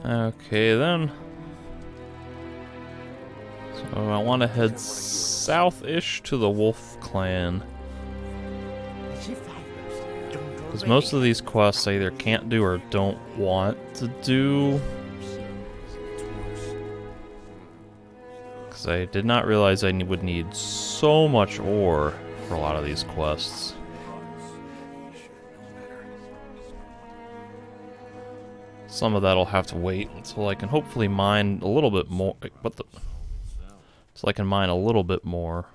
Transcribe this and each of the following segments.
Okay then. So I want to head south-ish to the Wolf Clan. Because most of these quests I either can't do or don't want to do. Because I did not realize I would need so much ore for a lot of these quests. Some of that'll have to wait until I can hopefully mine a little bit more. What the? So I can mine a little bit more.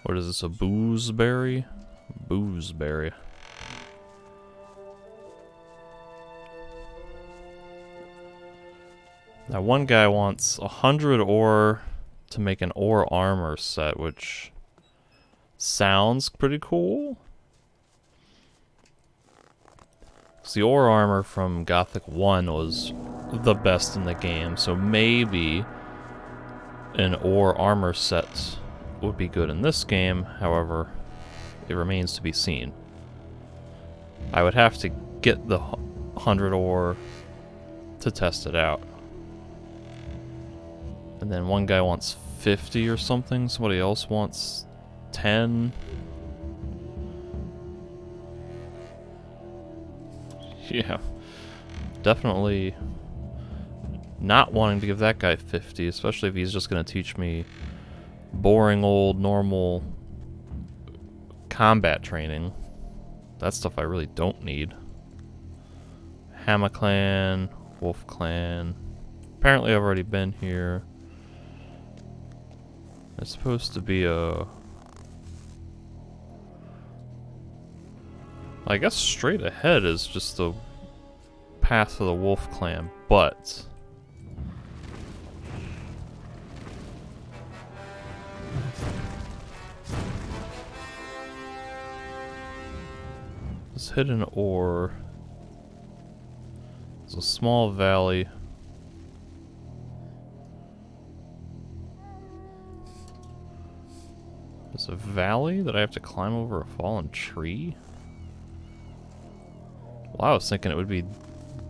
What is this, a boozeberry? Boozeberry. Now one guy wants 100 ore to make an ore armor set, which sounds pretty cool. The ore armor from Gothic 1 was the best in the game, so maybe an ore armor set would be good in this game. However, it remains to be seen. I would have to get the 100 ore to test it out. And then one guy wants 50 or something, somebody else wants 10. Yeah, definitely not wanting to give that guy 50, especially if he's just going to teach me boring old normal combat training. That stuff I really don't need. Hammer Clan, Wolf Clan. Apparently I've already been here. It's supposed to be a... I guess straight ahead is just the path to the Wolf Clan, but... this hidden ore... There's a small valley. There's a valley that I have to climb over a fallen tree? Well, I was thinking it would be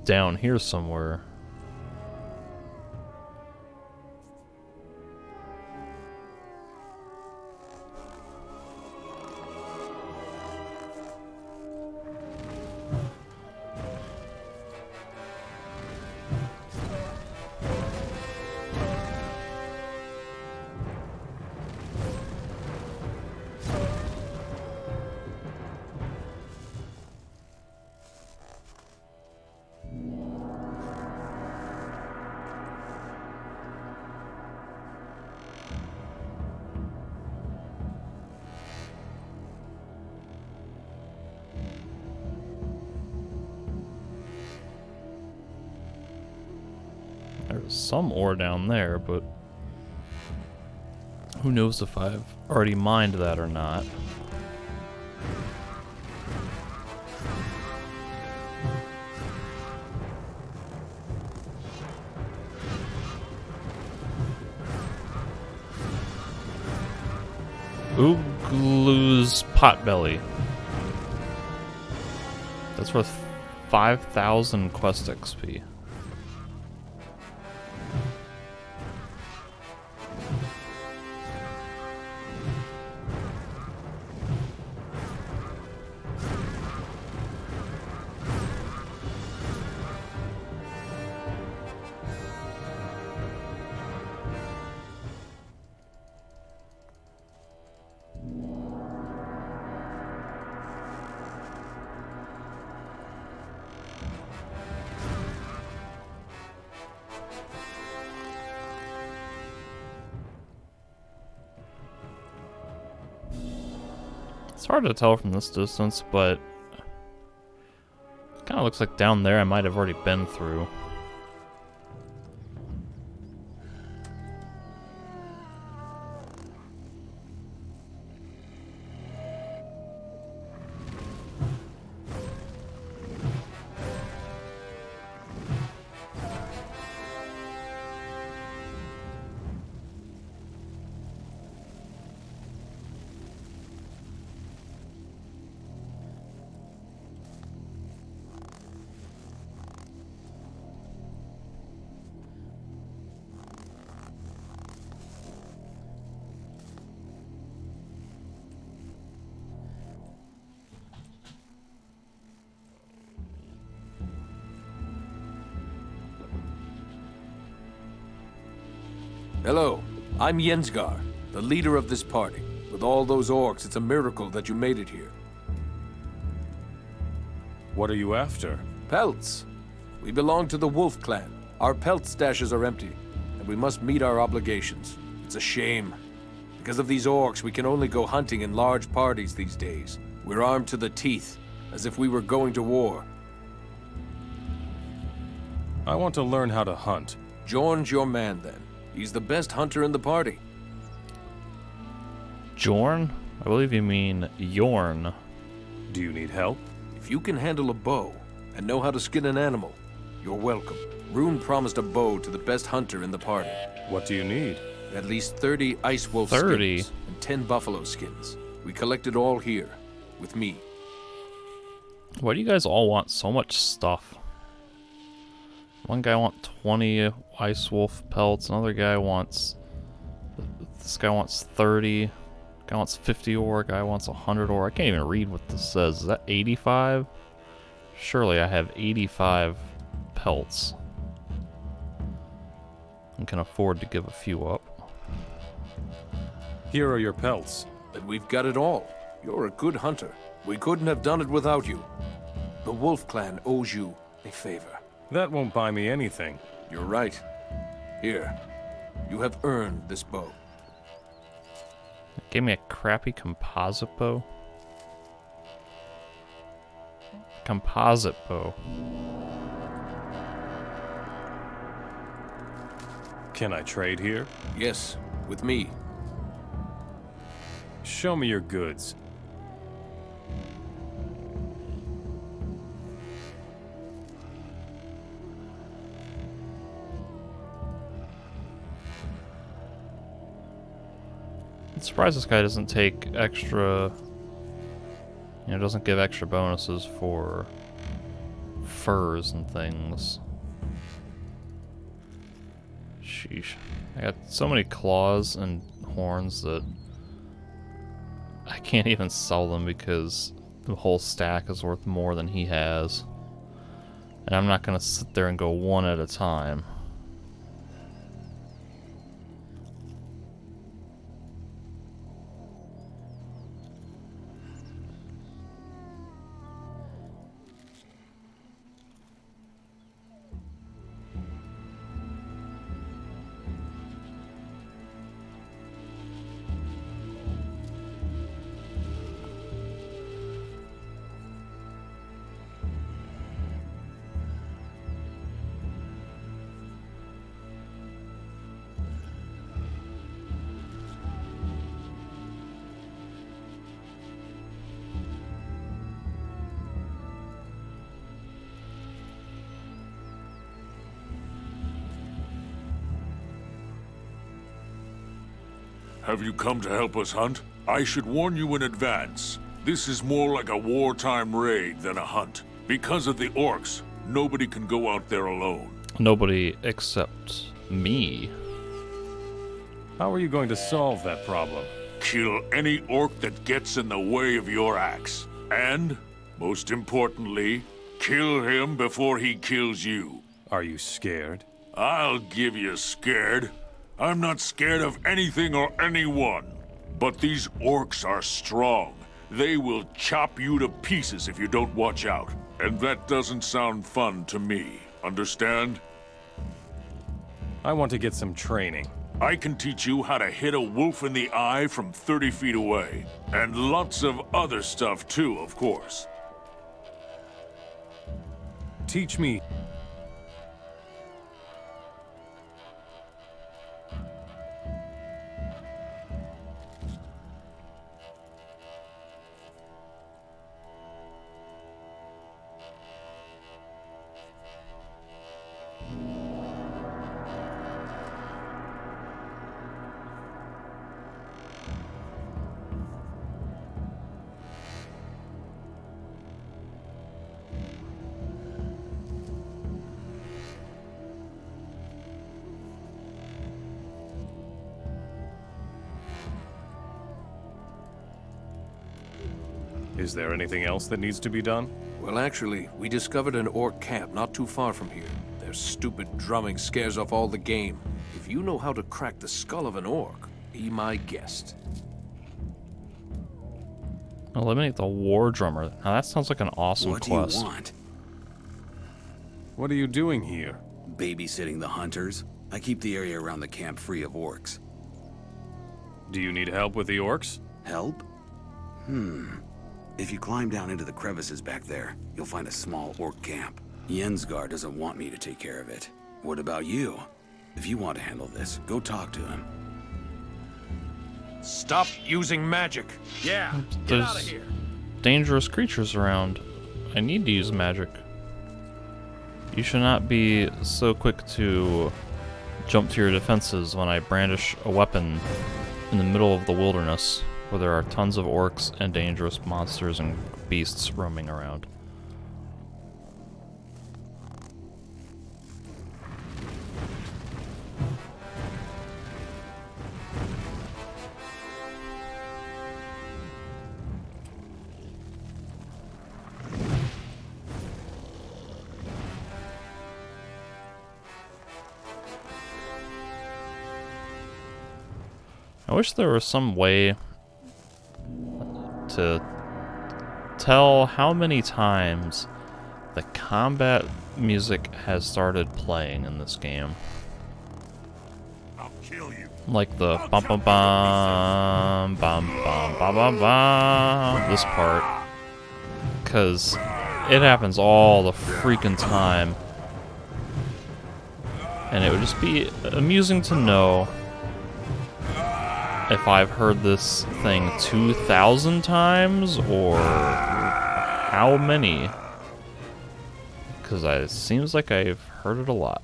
down here somewhere. There's some ore down there, but who knows if I've already mined that or not. Ooglu's Potbelly. That's worth 5,000 quest XP. It's hard to tell from this distance, but it kind of looks like down there I might have already been through. Hello, I'm Jensgar, the leader of this party. With all those orcs, it's a miracle that you made it here. What are you after? Pelts. We belong to the Wolf Clan. Our pelt stashes are empty, and we must meet our obligations. It's a shame. Because of these orcs, we can only go hunting in large parties these days. We're armed to the teeth, as if we were going to war. I want to learn how to hunt. Jorn's your man, then. He's the best hunter in the party. Jorn? I believe you mean Yorn. Do you need help? If you can handle a bow and know how to skin an animal, you're welcome. Rune promised a bow to the best hunter in the party. What do you need? At least 30 ice wolf 30? skins and 10 buffalo skins. We collected all here, with me. Why do you guys all want so much stuff? One guy wants 20 ice wolf pelts, another guy wants... This guy wants 30, guy wants 50 ore, guy wants 100 ore. I can't even read what this says. Is that 85? Surely I have 85 pelts. And can afford to give a few up. Here are your pelts. But we've got it all. You're a good hunter. We couldn't have done it without you. The Wolf Clan owes you a favor. That won't buy me anything. You're right. Here, you have earned this bow. Gave me a crappy composite bow. Composite bow. Can I trade here? Yes, with me. Show me your goods. I'm surprised this guy doesn't take extra... You know, doesn't give extra bonuses for furs and things. Sheesh. I got so many claws and horns that I can't even sell them because the whole stack is worth more than he has. And I'm not gonna sit there and go one at a time. Have you come to help us hunt? I should warn you in advance. This is more like a wartime raid than a hunt. Because of the orcs, nobody can go out there alone. Nobody except me. How are you going to solve that problem? Kill any orc that gets in the way of your axe. And, most importantly, kill him before he kills you. Are you scared? I'll give you scared. I'm not scared of anything or anyone. But these orcs are strong. They will chop you to pieces if you don't watch out. And that doesn't sound fun to me. Understand? I want to get some training. I can teach you how to hit a wolf in the eye from 30 feet away. And lots of other stuff too, of course. Teach me. Is there anything else that needs to be done? Well, actually, we discovered an orc camp not too far from here. They're Their stupid drumming scares off all the game. If you know how to crack the skull of an orc, be my guest. Eliminate the war drummer. Now that sounds like an awesome What quest. do you want? What are you doing here? Babysitting the hunters? I keep the area around the camp free of orcs. Do you need help with the orcs? Help? If you climb down into the crevices back there, you'll find a small orc camp. Jensgar doesn't want me to take care of it. What about you? If you want to handle this, go talk to him. Stop using magic. Yeah, get out of There's here. dangerous creatures around. I need to use magic. You should not be so quick to jump to your defenses when I brandish a weapon in the middle of the wilderness, where there are tons of orcs and dangerous monsters and beasts roaming around. I wish there was some way to tell how many times the combat music has started playing in this game. I'll kill you. Like the bum bum bum bum bum bum bum bum, this part. Because it happens all the freaking time. And it would just be amusing to know if I've heard this thing 2,000 times, or how many. Because it seems like I've heard it a lot.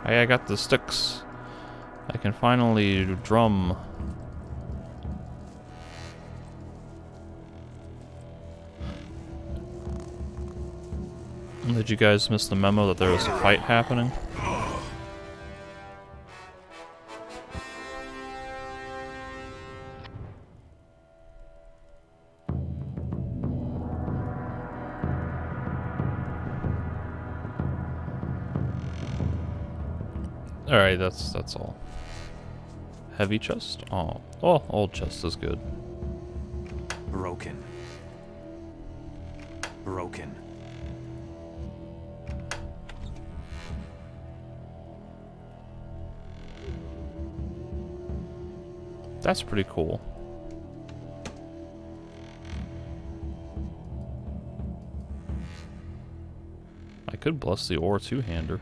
Hey, I got the sticks. I can finally drum. Did you guys miss the memo that there was a fight happening? Alright, that's all. Heavy chest? Oh, old chest is good. Broken. Broken. That's pretty cool. I could bless the ore two-hander.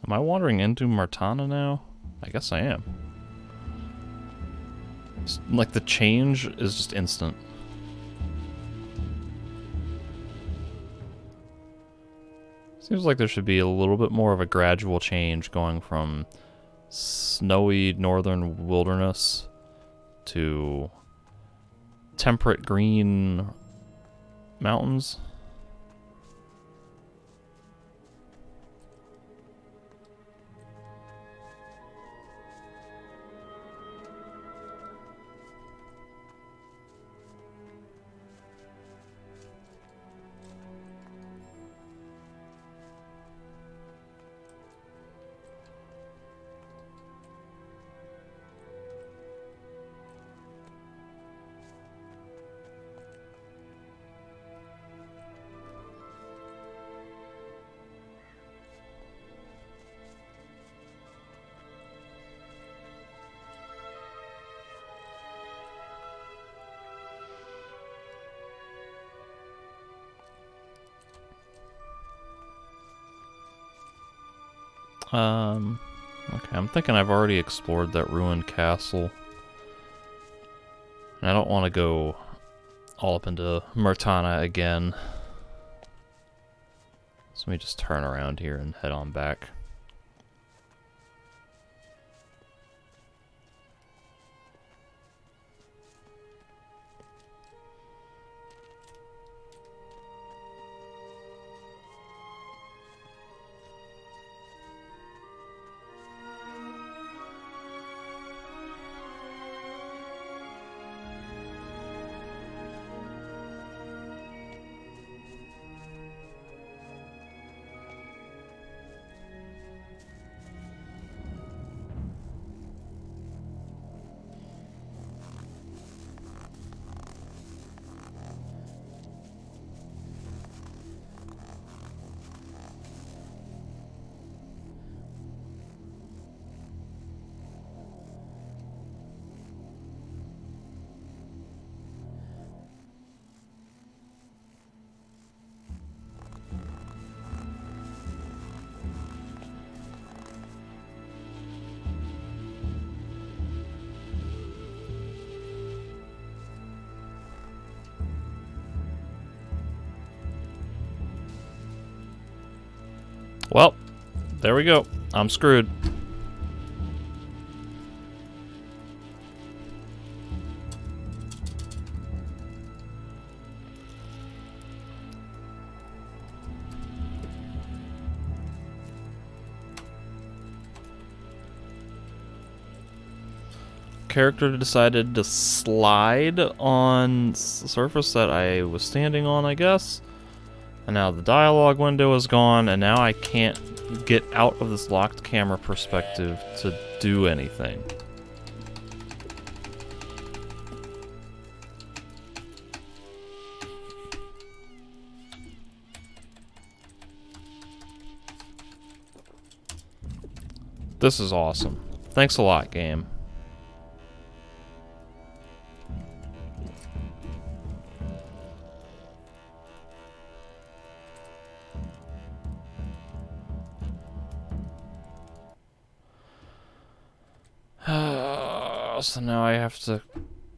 Am I wandering into Martana now? I guess I am. It's like the change is just instant. Seems like there should be a little bit more of a gradual change going from snowy northern wilderness to temperate green mountains. Okay, I'm thinking I've already explored that ruined castle. And I don't want to go all up into Martana again. So let me just turn around here and head on back. Well, there we go. I'm screwed. Character decided to slide on surface that I was standing on, I guess. And now the dialogue window is gone, and now I can't get out of this locked camera perspective to do anything. This is awesome. Thanks a lot, game. So now I have to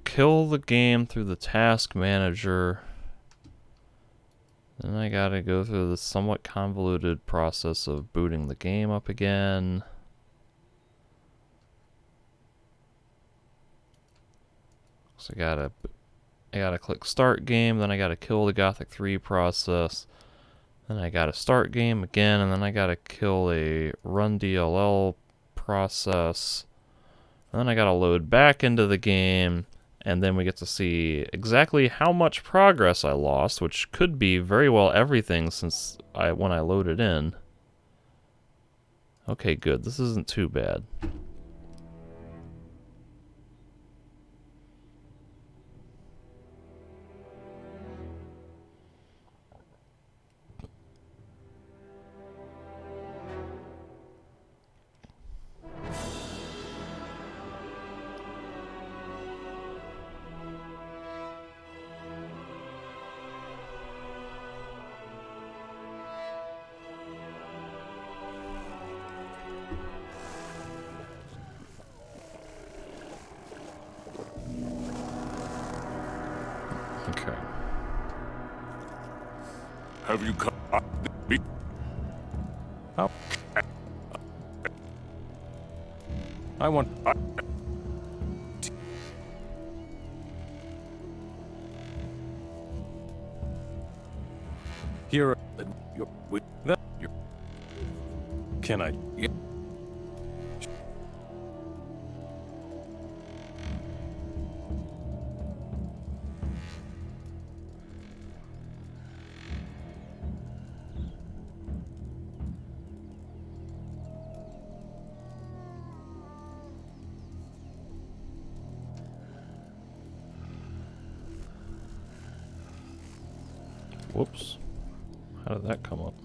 kill the game through the task manager. Then I gotta go through the somewhat convoluted process of booting the game up again. So I gotta click start game, then I gotta kill the Gothic 3 process. Then I gotta start game again, and then I gotta kill a run DLL process. And then I gotta load back into the game, and then we get to see exactly how much progress I lost, which could be very well everything since when I loaded in. Okay, good. This isn't too bad. Okay. Have you come? How? I want... Here... You're with That... You're... Can I... Yeah. Whoops. How did that come up?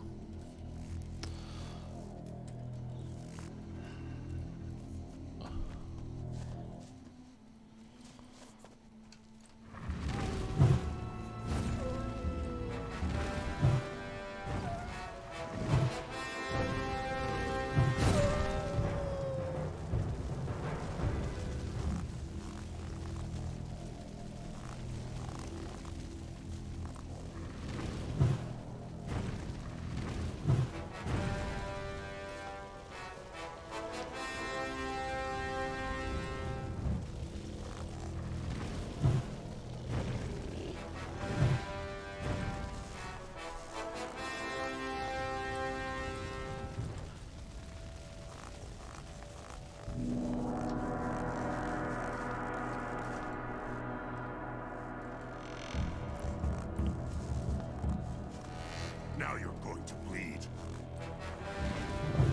Now you're going to bleed.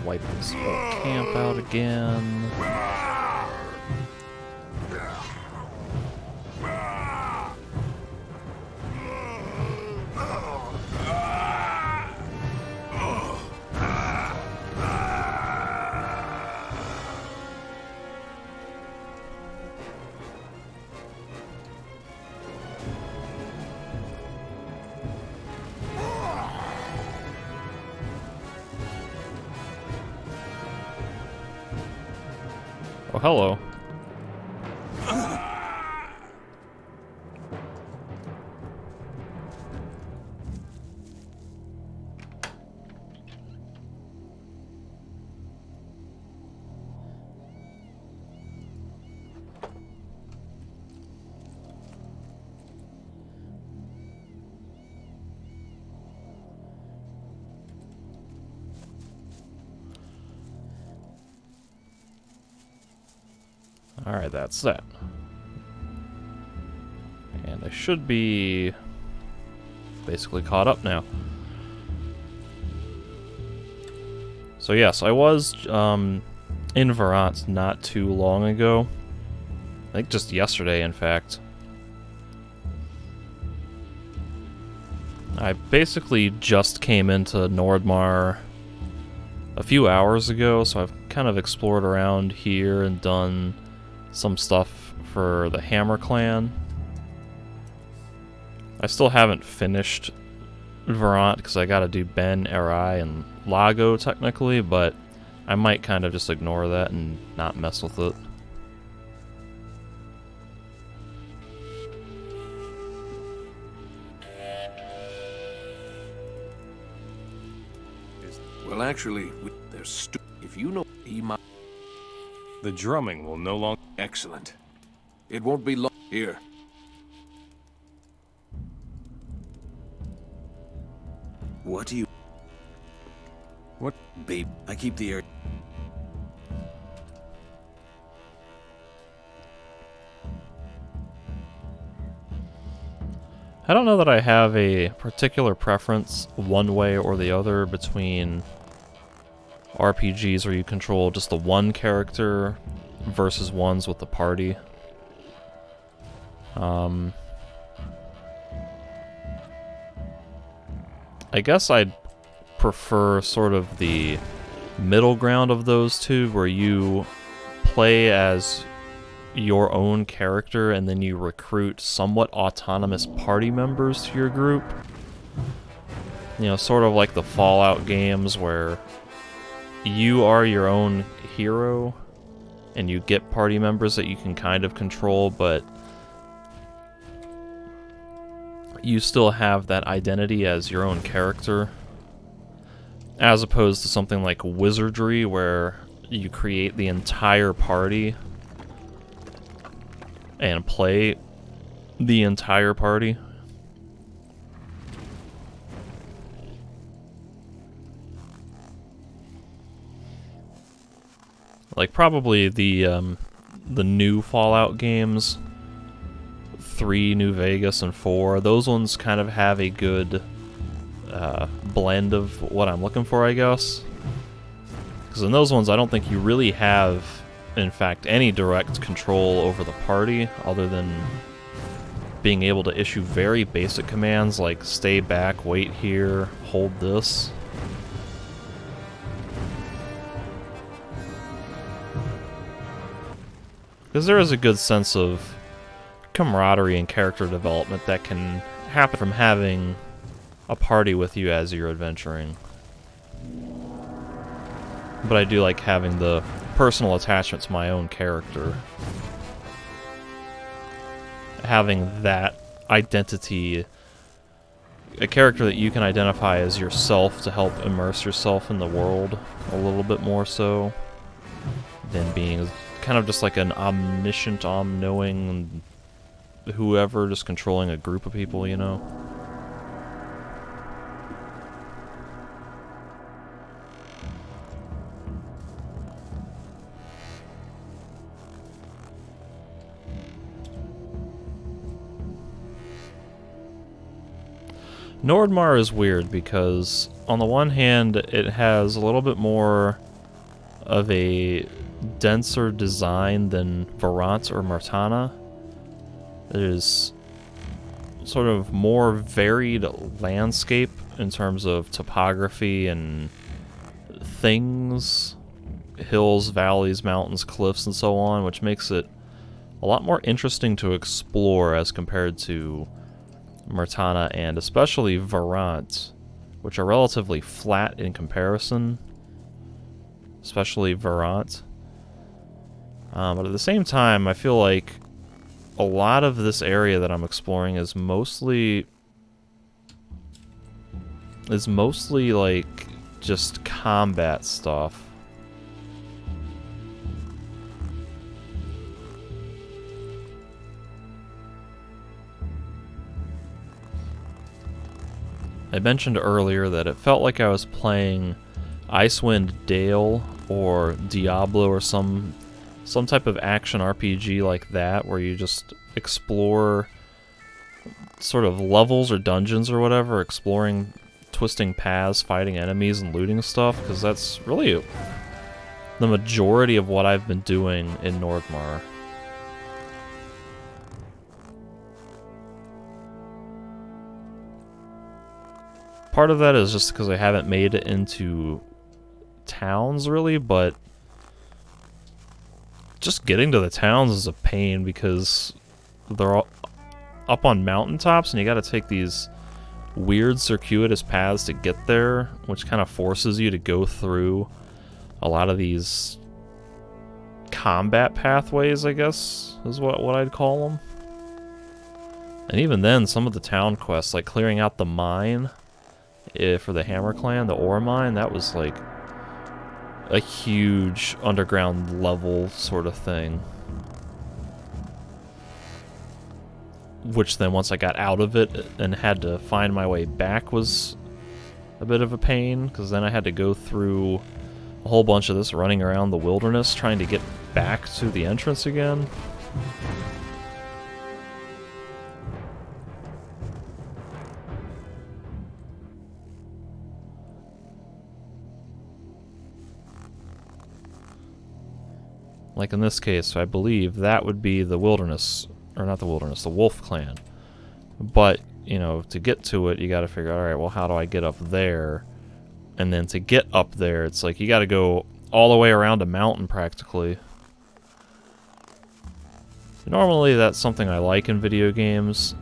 Wipe this whole camp out again. Oh, hello. Alright, that's that. And I should be basically caught up now. So yes, I was in Verant not too long ago. I think just yesterday, in fact. I basically just came into Nordmar a few hours ago, so I've kind of explored around here and done some stuff for the Hammer Clan. I still haven't finished Verant because I gotta do Ben, Erai, and Lago technically, but I might kind of just ignore that and not mess with it. Well, actually, there's if you know he might. The drumming will no longer... Excellent. It won't be long here. What do you... What? Babe, I keep the air... I don't know that I have a particular preference one way or the other between RPGs where you control just the one character versus ones with the party. I guess I'd prefer sort of the middle ground of those two, where you play as your own character and then you recruit somewhat autonomous party members to your group. You know, sort of like the Fallout games where you are your own hero and you get party members that you can kind of control, but you still have that identity as your own character, as opposed to something like Wizardry where you create the entire party and play the entire party. Like probably the new Fallout games, 3, New Vegas, and 4, those ones kind of have a good blend of what I'm looking for, I guess. Because in those ones, I don't think you really have, in fact, any direct control over the party, other than being able to issue very basic commands like stay back, wait here, hold this. Because there is a good sense of camaraderie and character development that can happen from having a party with you as you're adventuring. But I do like having the personal attachment to my own character. Having that identity, a character that you can identify as yourself to help immerse yourself in the world a little bit more so than being kind of just like an omniscient, all-knowing whoever just controlling a group of people, you know? Nordmar is weird because, on the one hand, it has a little bit more of a denser design than Verant or Martana. It is sort of more varied landscape in terms of topography and things, hills, valleys, mountains, cliffs, and so on, which makes it a lot more interesting to explore as compared to Martana and especially Verant, which are relatively flat in comparison, especially Verant. But at the same time, I feel like a lot of this area that I'm exploring is mostly like just combat stuff. I mentioned earlier that it felt like I was playing Icewind Dale or Diablo or some some type of action RPG like that, where you just explore sort of levels or dungeons or whatever, exploring twisting paths, fighting enemies, and looting stuff, because that's really the majority of what I've been doing in Nordmar. Part of that is just because I haven't made it into towns, really, but just getting to the towns is a pain because they're all up on mountaintops, and you gotta take these weird circuitous paths to get there, which kind of forces you to go through a lot of these combat pathways, I guess, is what I'd call them. And even then, some of the town quests, like clearing out the mine for the Hammer Clan, the ore mine, that was like a huge underground level sort of thing. Which then, once I got out of it and had to find my way back, was a bit of a pain, because then I had to go through a whole bunch of this running around the wilderness trying to get back to the entrance again. Like in this case, I believe that would be the wilderness, or not the wilderness, the Wolf Clan. But, you know, to get to it, you gotta figure, alright, well, how do I get up there? And then to get up there, it's like you gotta go all the way around a mountain, practically. Normally, that's something I like in video games.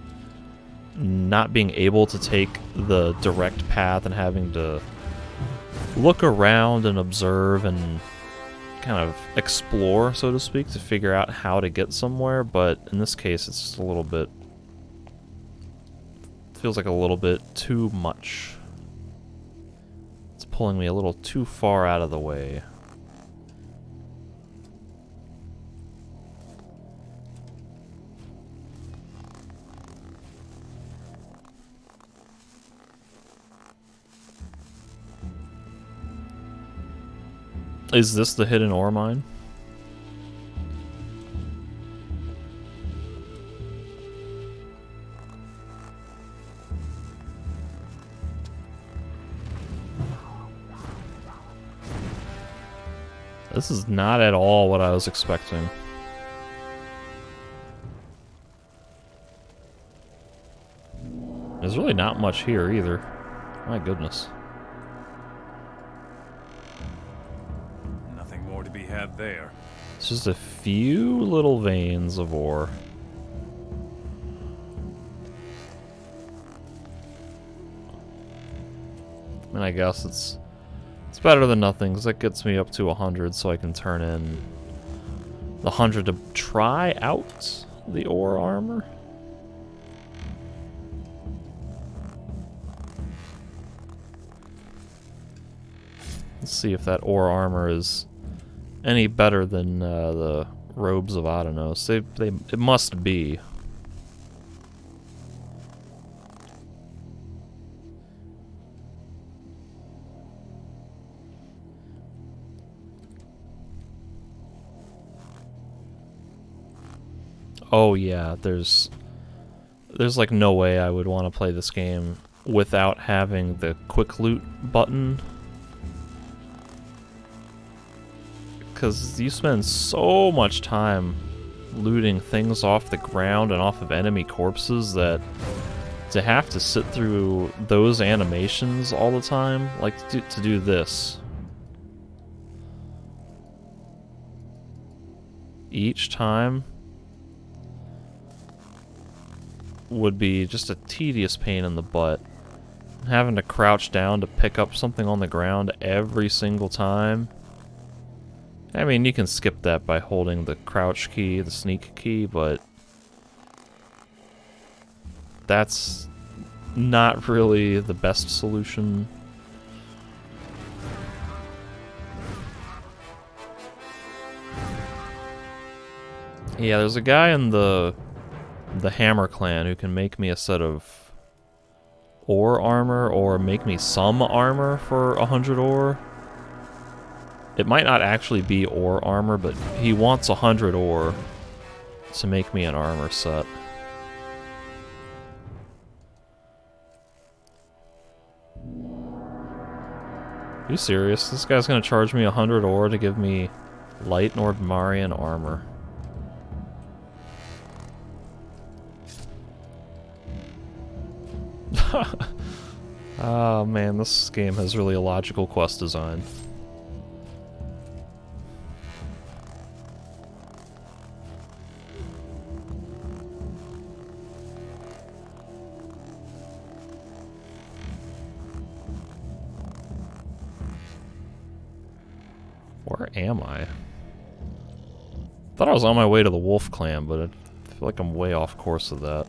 Not being able to take the direct path and having to look around and observe and kind of explore, so to speak, to figure out how to get somewhere, but in this case it's just a little bit, feels like a little bit too much. It's pulling me a little too far out of the way. Is this the hidden ore mine? This is not at all what I was expecting. There's really not much here either. My goodness. Nothing more to be had there. It's just a few little veins of ore. And I guess it's better than nothing, because that gets me up to 100, so I can turn in the 100 to try out the ore armor. Let's see if that ore armor is any better than the robes of Adenos. It must be. Oh yeah, there's like no way I would want to play this game without having the quick loot button. Because you spend so much time looting things off the ground and off of enemy corpses that to have to sit through those animations all the time, like to do this each time, would be just a tedious pain in the butt. Having to crouch down to pick up something on the ground every single time. I mean, you can skip that by holding the crouch key, the sneak key, but that's not really the best solution. Yeah, there's a guy in the Hammer Clan who can make me a set of ore armor, or make me some armor for 100 ore. It might not actually be ore armor, but he wants 100 ore to make me an armor set. Are you serious? This guy's gonna charge me 100 ore to give me light Nordmarian armor. Oh man, this game has really illogical quest design. Where am I? Thought I was on my way to the Wolf Clan, but I feel like I'm way off course of that.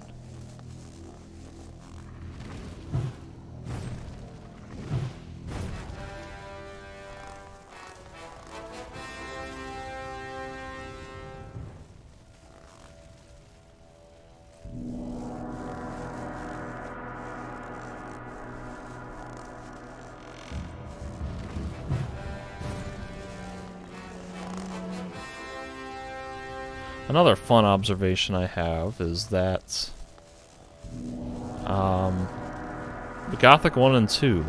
Another fun observation I have is that the Gothic 1 and 2,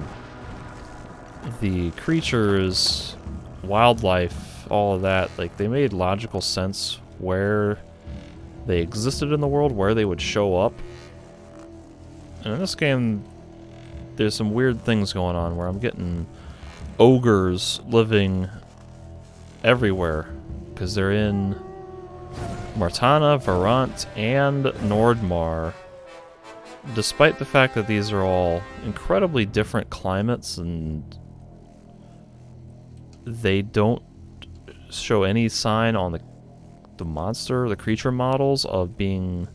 the creatures, wildlife, all of that, like, they made logical sense where they existed in the world, where they would show up. And in this game, there's some weird things going on where I'm getting ogres living everywhere, because they're in Martana, Varant, and Nordmar, despite the fact that these are all incredibly different climates and they don't show any sign on the monster, the creature models, of being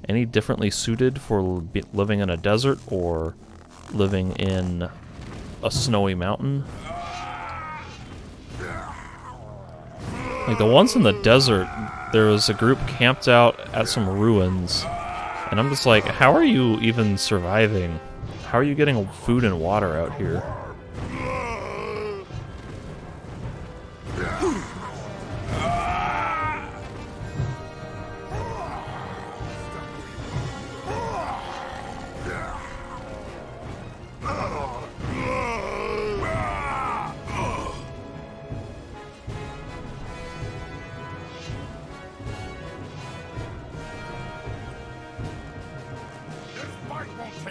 any differently suited for living in a desert or living in a snowy mountain. Like, the ones in the desert, there was a group camped out at some ruins, and I'm just like, how are you even surviving? How are you getting food and water out here?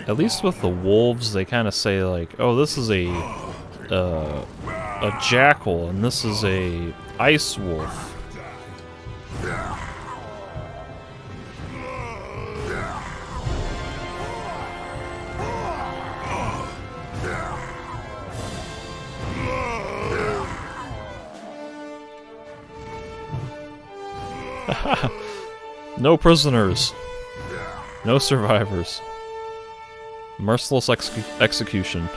At least with the wolves, they kind of say like, oh, this is a jackal, and this is a ice wolf. No prisoners. No survivors. Merciless execution.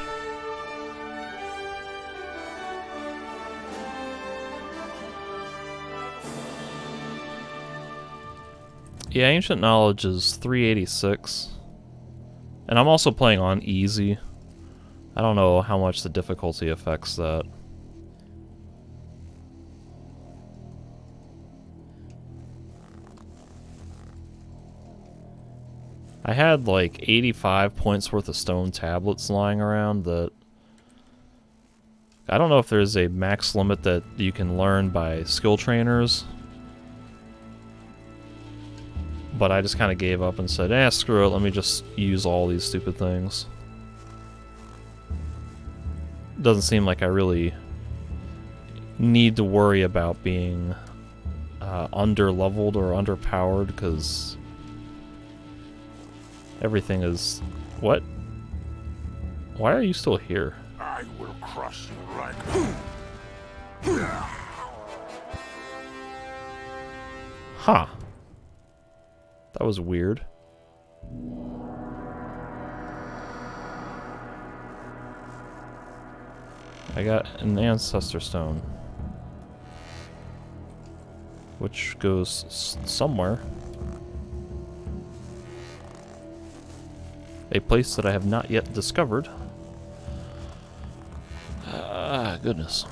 Yeah, Ancient Knowledge is 386. And I'm also playing on easy. I don't know how much the difficulty affects that. I had like 85 points worth of stone tablets lying around that... I don't know if there's a max limit that you can learn by skill trainers. But I just kind of gave up and said, eh, screw it, let me just use all these stupid things. Doesn't seem like I really need to worry about being under-leveled or underpowered, because everything is... What? Why are you still here? I will crush you like... Huh. That was weird. I got an Ancestor Stone, which goes somewhere. A place that I have not yet discovered. Goodness.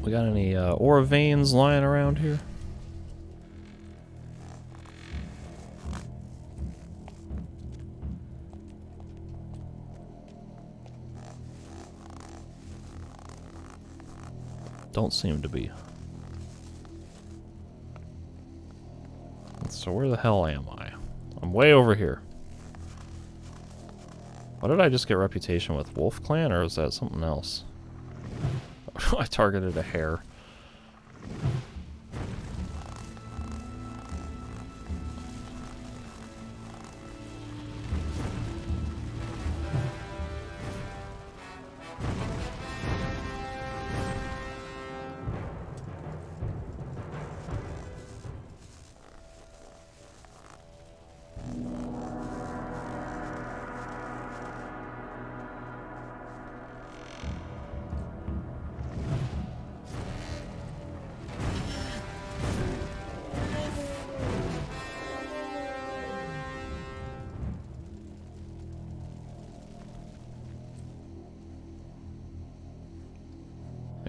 We got any ore veins lying around here? Don't seem to be. So where the hell am I? I'm way over here. What did I just get reputation with? Wolf Clan, or is that something else? I targeted a hare.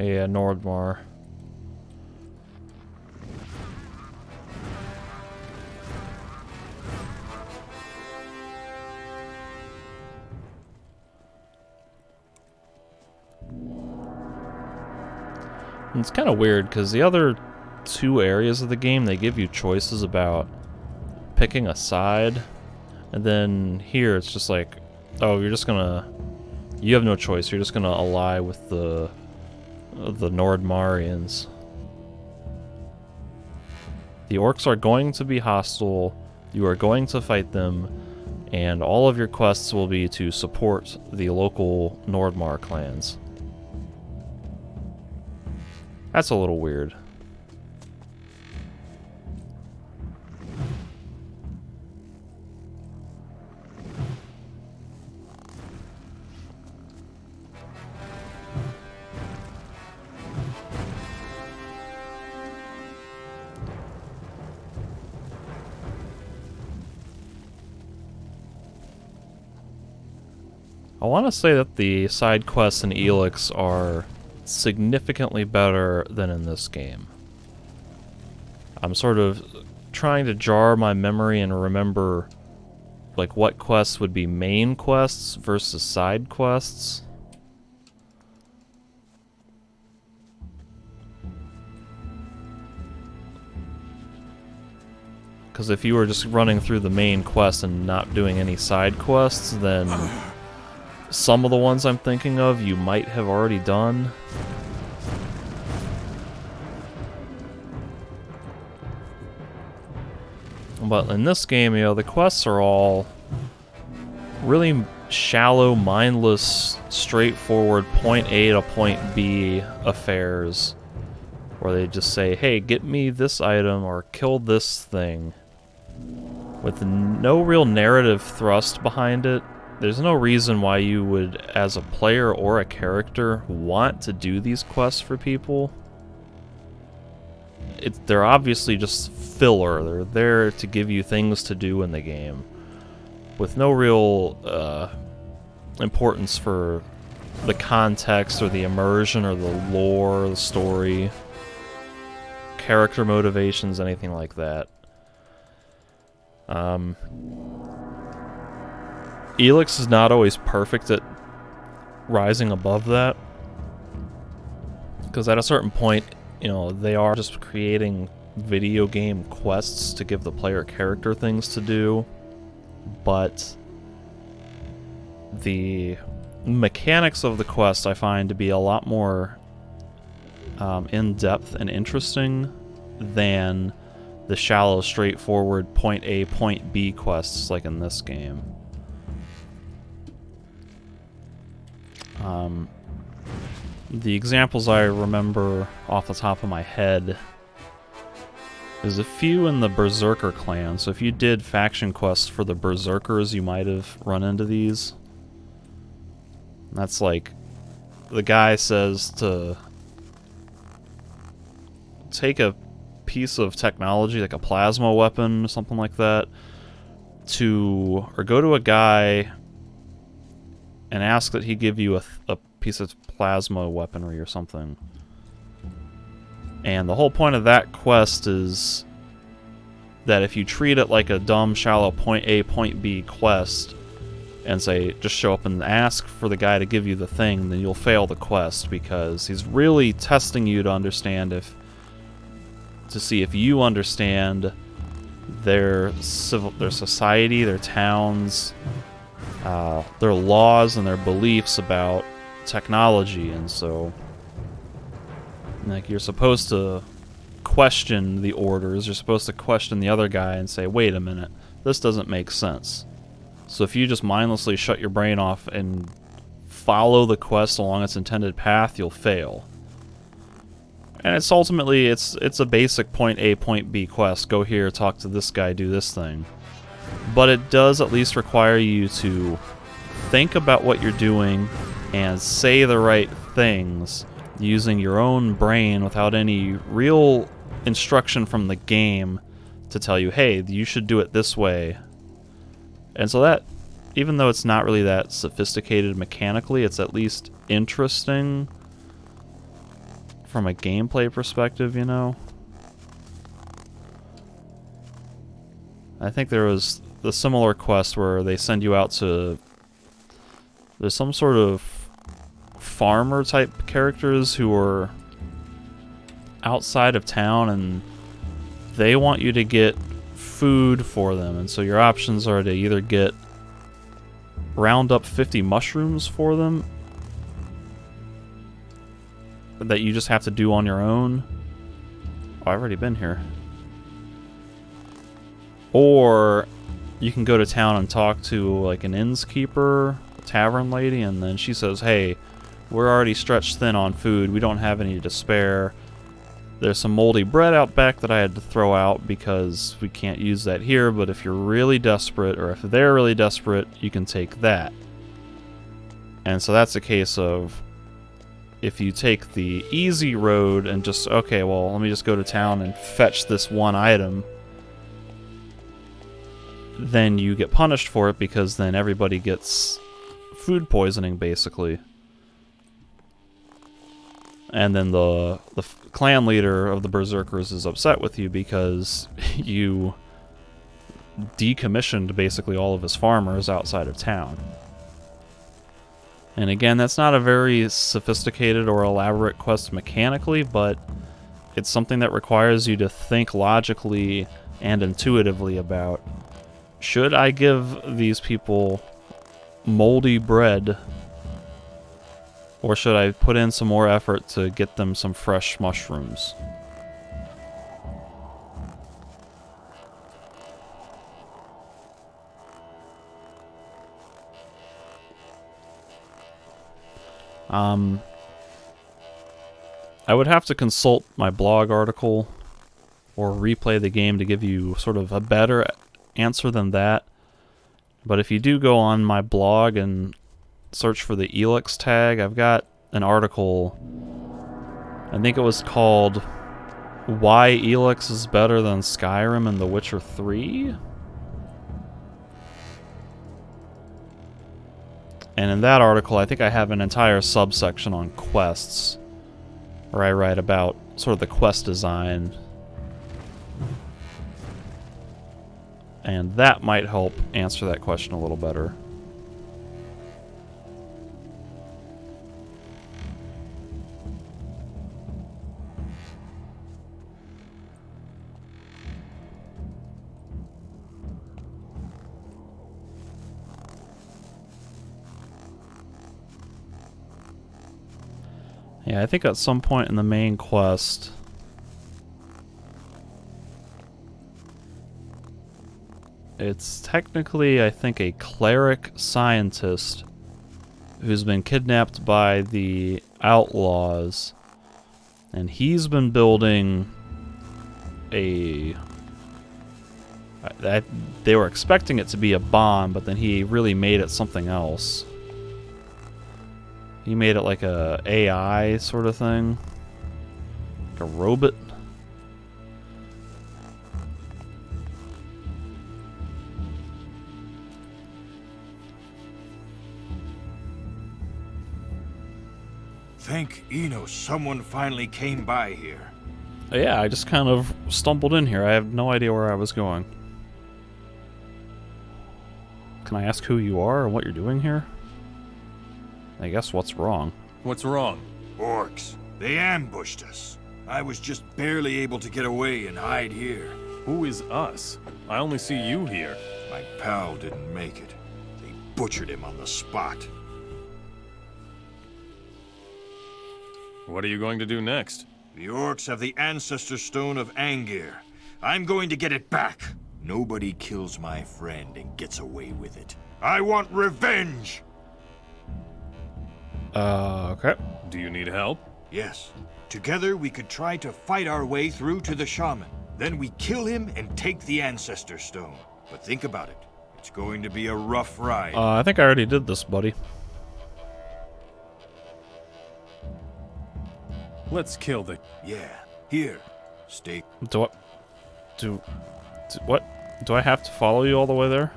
Yeah, Nordmar. And it's kind of weird because the other two areas of the game, they give you choices about picking a side, and then here it's just like, oh, you're just gonna, you have no choice, you're just gonna ally with the Nordmarians. The orcs are going to be hostile, you are going to fight them, and all of your quests will be to support the local Nordmar clans. That's a little weird. I want to say that the side quests in Elix are significantly better than in this game. I'm sort of trying to jar my memory and remember like what quests would be main quests versus side quests. Because if you were just running through the main quest and not doing any side quests, then some of the ones I'm thinking of you might have already done. But in this game, you know, the quests are all really shallow, mindless, straightforward point A to point B affairs where they just say, hey, get me this item or kill this thing, with no real narrative thrust behind it. There's no reason why you would, as a player or a character, want to do these quests for people. They're obviously just filler. They're there to give you things to do in the game, with no real importance for the context or the immersion or the lore, the story, character motivations, anything like that. Elix is not always perfect at rising above that, because at a certain point, you know, they are just creating video game quests to give the player character things to do, but the mechanics of the quest I find to be a lot more in-depth and interesting than the shallow, straightforward point A, point B quests like in this game. The examples I remember off the top of my head is a few in the Berserker clan. So if you did faction quests for the Berserkers, you might have run into these. That's like, the guy says to take a piece of technology, like a plasma weapon, something like that, or go to a guy and ask that he give you a piece of plasma weaponry or something. And the whole point of that quest is that if you treat it like a dumb, shallow point A, point B quest, and say, just show up and ask for the guy to give you the thing, then you'll fail the quest, because he's really testing you to understand to see if you understand their society, their towns, their laws, and their beliefs about technology. And so, like, you're supposed to question the orders, you're supposed to question the other guy and say, wait a minute, this doesn't make sense. So if you just mindlessly shut your brain off and follow the quest along its intended path, you'll fail. And it's ultimately, it's a basic point A, point B quest. Go here, talk to this guy, do this thing. But it does at least require you to think about what you're doing and say the right things using your own brain without any real instruction from the game to tell you, hey, you should do it this way. And so that, even though it's not really that sophisticated mechanically, it's at least interesting from a gameplay perspective, you know? I think there was the similar quest where they send you out to... There's some sort of farmer type characters who are outside of town, and they want you to get food for them. And so your options are to either round up 50 mushrooms for them that you just have to do on your own. Oh, I've already been here. Or you can go to town and talk to like an innkeeper, a tavern lady, and then she says, hey, we're already stretched thin on food, we don't have any to spare. There's some moldy bread out back that I had to throw out because we can't use that here, but if you're really desperate, or if they're really desperate, you can take that. And so that's a case of, if you take the easy road and just, okay, well, let me just go to town and fetch this one item, then you get punished for it, because then everybody gets food poisoning, basically. And then the clan leader of the Berserkers is upset with you because you decommissioned basically all of his farmers outside of town. And again, that's not a very sophisticated or elaborate quest mechanically, but it's something that requires you to think logically and intuitively about, should I give these people moldy bread, or should I put in some more effort to get them some fresh mushrooms? I would have to consult my blog article or replay the game to give you sort of a better answer than that. But if you do go on my blog and search for the Elix tag, I've got an article, I think it was called Why Elix is Better Than Skyrim and The Witcher 3? And in that article, I think I have an entire subsection on quests, where I write about sort of the quest design. And that might help answer that question a little better. Yeah, I think at some point in the main quest, it's technically, I think, a cleric scientist who's been kidnapped by the outlaws, and he's been building they were expecting it to be a bomb, but then he really made it something else. He made it like a AI sort of thing. Like a robot. Thank Eno, someone finally came by here. Yeah, I just kind of stumbled in here. I have no idea where I was going. Can I ask who you are and what you're doing here? I guess what's wrong? What's wrong? Orcs. They ambushed us. I was just barely able to get away and hide here. Who is us? I only see you here. My pal didn't make it. They butchered him on the spot. What are you going to do next? The orcs have the ancestor stone of Angir. I'm going to get it back. Nobody kills my friend and gets away with it. I want revenge! Okay. Do you need help? Yes. Together we could try to fight our way through to the shaman. Then we kill him and take the ancestor stone. But think about it. It's going to be a rough ride. I think I already did this, buddy. Let's kill the... Yeah. Here. Stay. What? Do I have to follow you all the way there?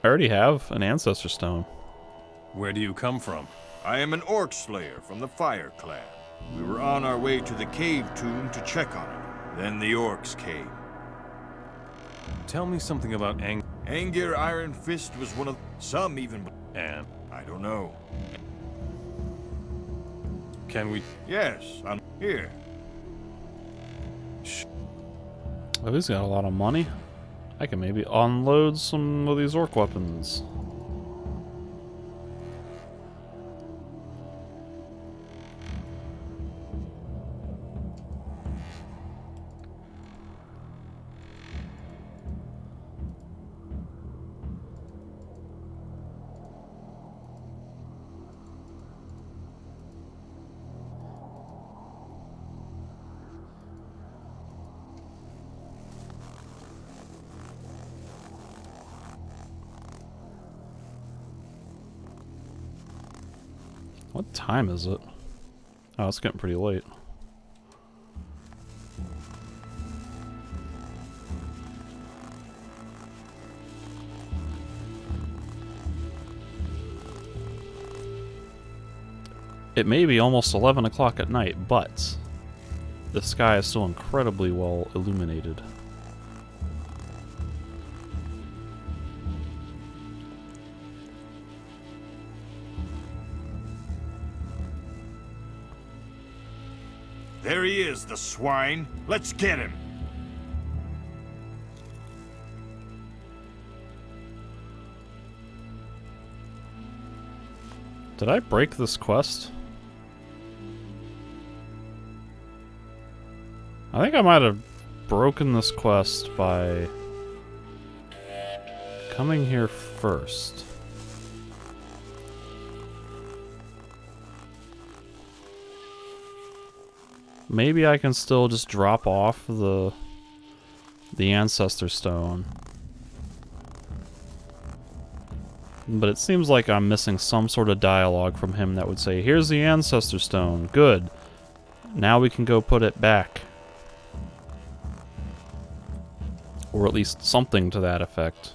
I already have an ancestor stone. Where do you come from? I am an orc slayer from the Fire Clan. We were on our way to the cave tomb to check on it. Then the orcs came. Tell me something about Angir Iron Fist was one of... Some even... And I don't know. can we... Yes, I'm here. Oh, he's got a lot of money. I can maybe unload some of these orc weapons. What time is it? Oh, it's getting pretty late. It may be almost 11 o'clock at night, but the sky is still incredibly well illuminated. There he is, the swine. Let's get him. Did I break this quest? I think I might have broken this quest by coming here first. Maybe I can still just drop off the ancestor stone. But it seems like I'm missing some sort of dialogue from him that would say, here's the ancestor stone, good. Now we can go put it back. Or at least something to that effect.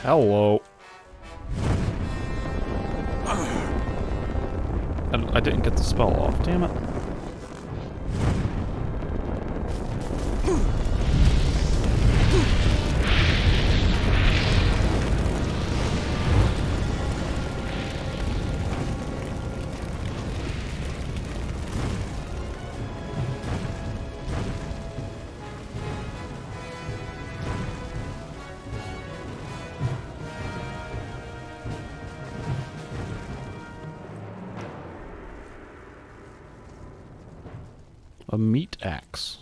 Hello. I didn't get the spell off, damn it. A meat axe.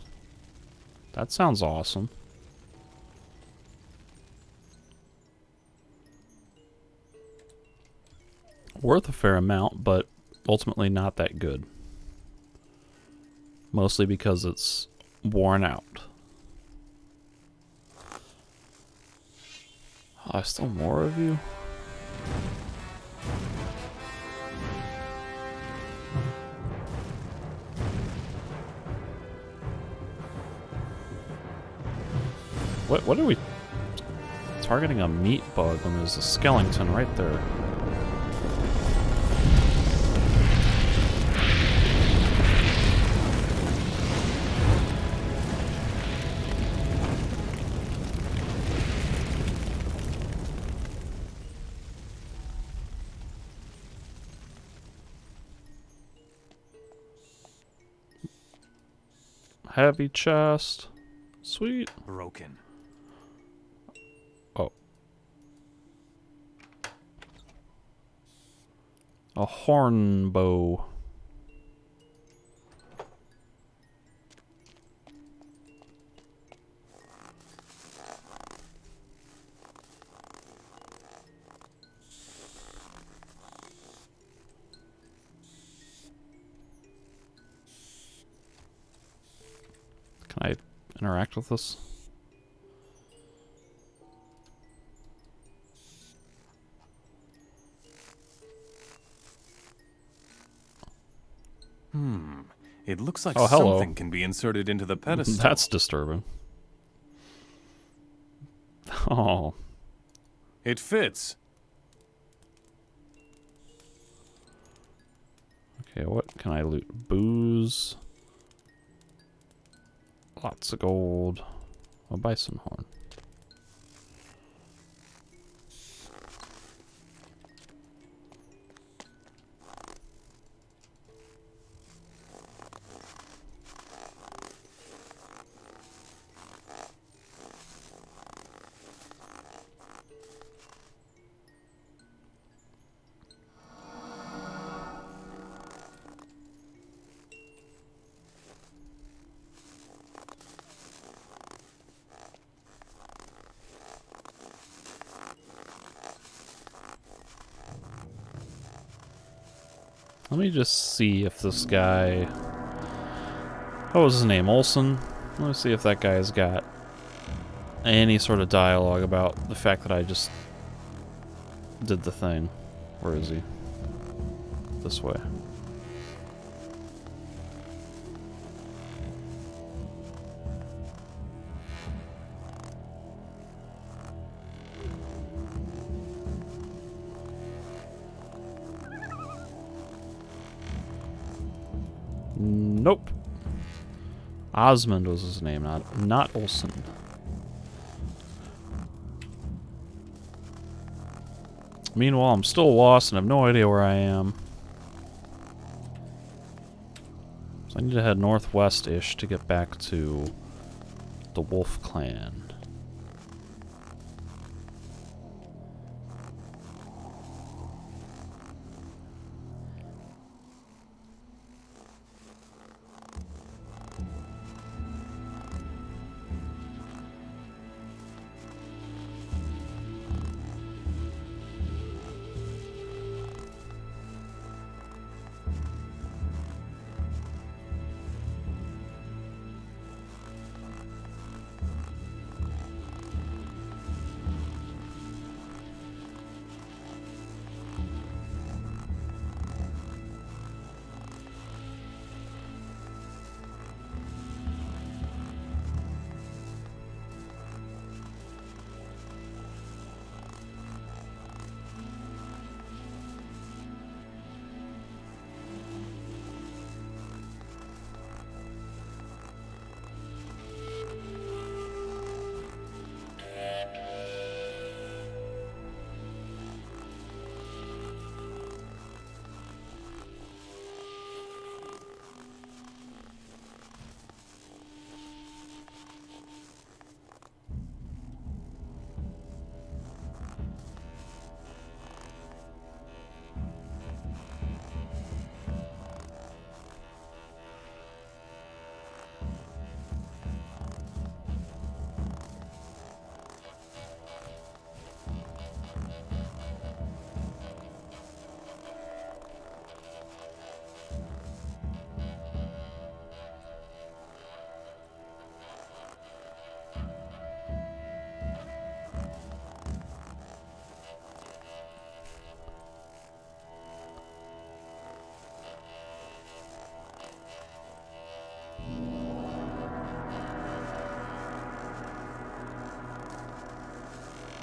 That sounds awesome. Worth a fair amount, but ultimately not that good. Mostly because it's worn out. Oh, still more of you? What are we targeting? A meat bug when there's a skeleton right there. Heavy chest. Sweet. Broken. Oh. A horn bow. Can I interact with this? It looks like Oh, hello. something can be inserted into the pedestal. That's disturbing. Oh. It fits. Okay, what can I loot? Booze. Lots of gold. A bison horn. Let me just see if this guy... What was his name? Olson? Let me see if that guy's got any sort of dialogue about the fact that I just did the thing. Where is he? This way. Nope. Osmond was his name, not Olson. Meanwhile, I'm still lost and have no idea where I am. So I need to head northwest-ish to get back to the Wolf Clan.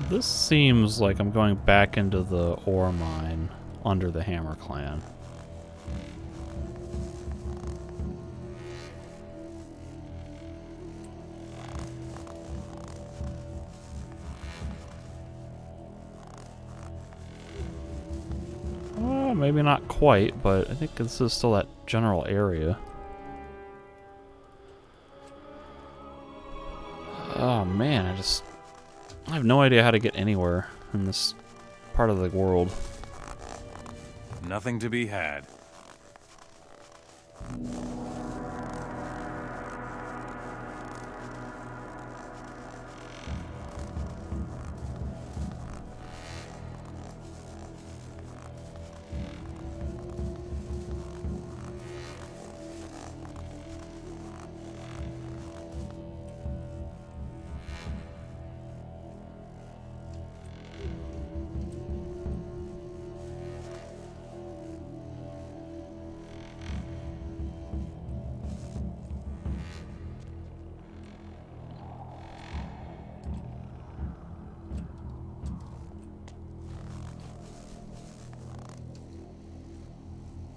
This seems like I'm going back into the ore mine under the Hammer Clan. Maybe not quite, but I think this is still that general area. Oh man, I have no idea how to get anywhere in this part of the world. Nothing to be had.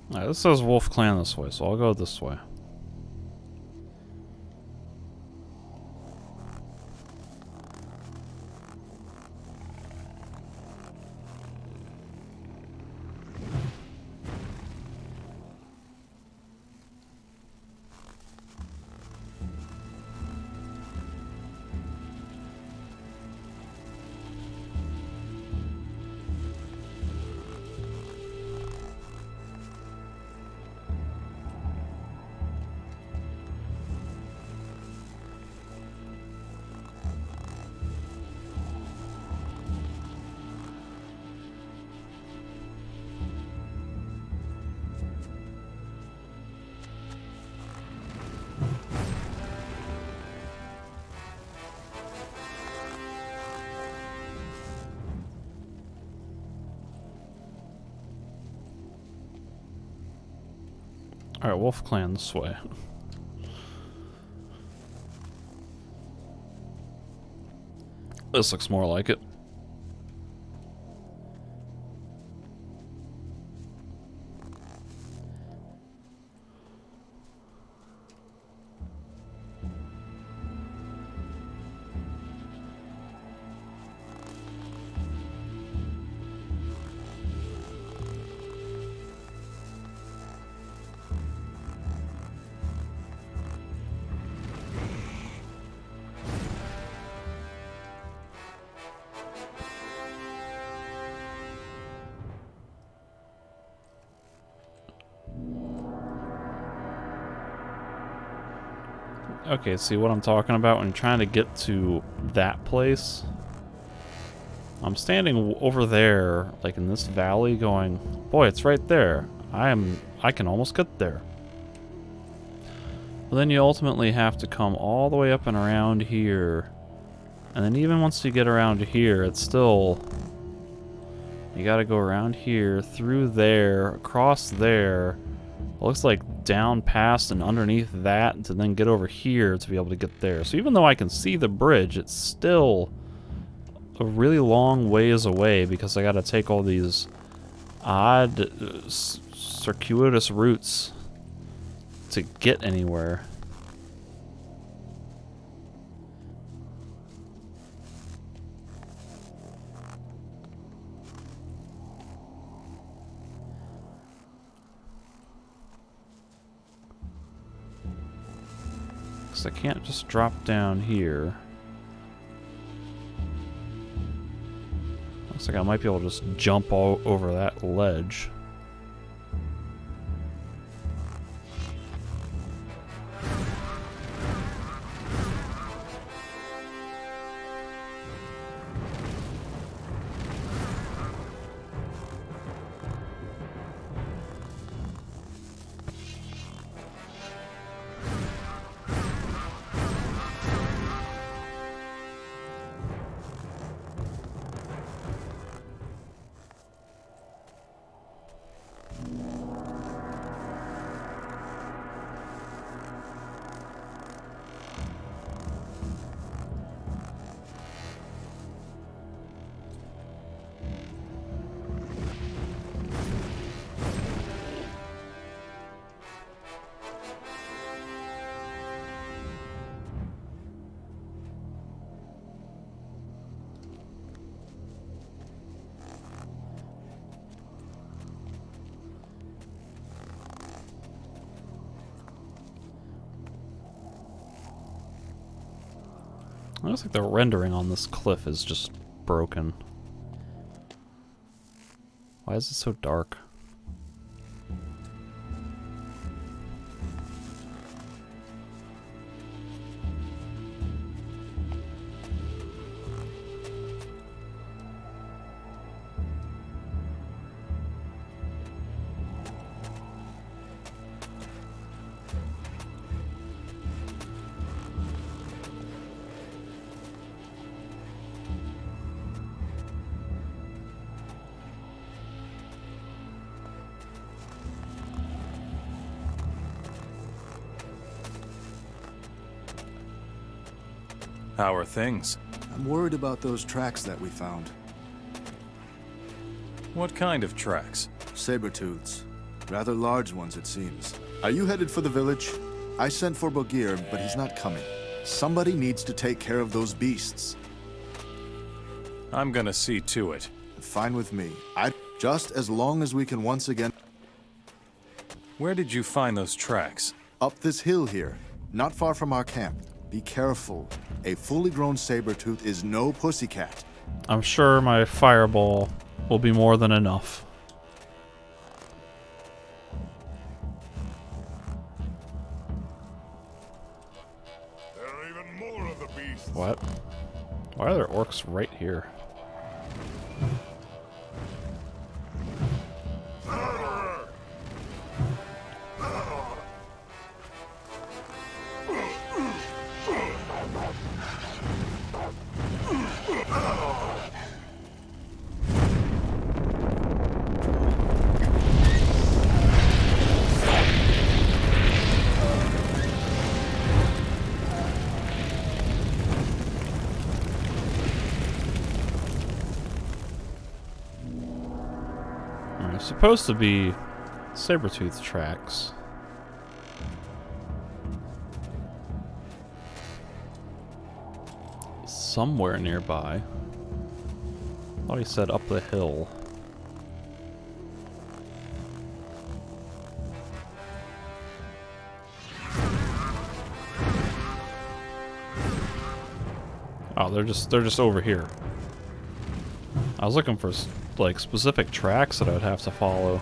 Alright, this says Wolf Clan this way, so I'll go this way. Alright, Wolf Clan this way. This looks more like it. Okay, see what I'm talking about when trying to get to that place? I'm standing over there, like in this valley, going, boy, it's right there. I can almost get there. But then you ultimately have to come all the way up and around here. And then even once you get around here, it's still... You gotta go around here, through there, across there. It looks like down past and underneath that to then get over here to be able to get there. So even though I can see the bridge, it's still a really long ways away because I gotta take all these odd circuitous routes to get anywhere. I can't just drop down here. Looks like I might be able to just jump all over that ledge. It looks like the rendering on this cliff is just broken. Why is it so dark? How are things? I'm worried about those tracks that we found. What kind of tracks? Saber-tooths. Rather large ones, it seems. Are you headed for the village? I sent for Bogir, but he's not coming. Somebody needs to take care of those beasts. I'm gonna see to it. Fine with me. Just as long as we can once again... Where did you find those tracks? Up this hill here, not far from our camp. Be careful. A fully grown saber-tooth is no pussycat. I'm sure my fireball will be more than enough. There are even more of the beasts. What? Why are there orcs right here? There's supposed to be saber-tooth tracks. Somewhere nearby. I thought he said up the hill. Oh, they're just over here. I was looking for like specific tracks that I would have to follow.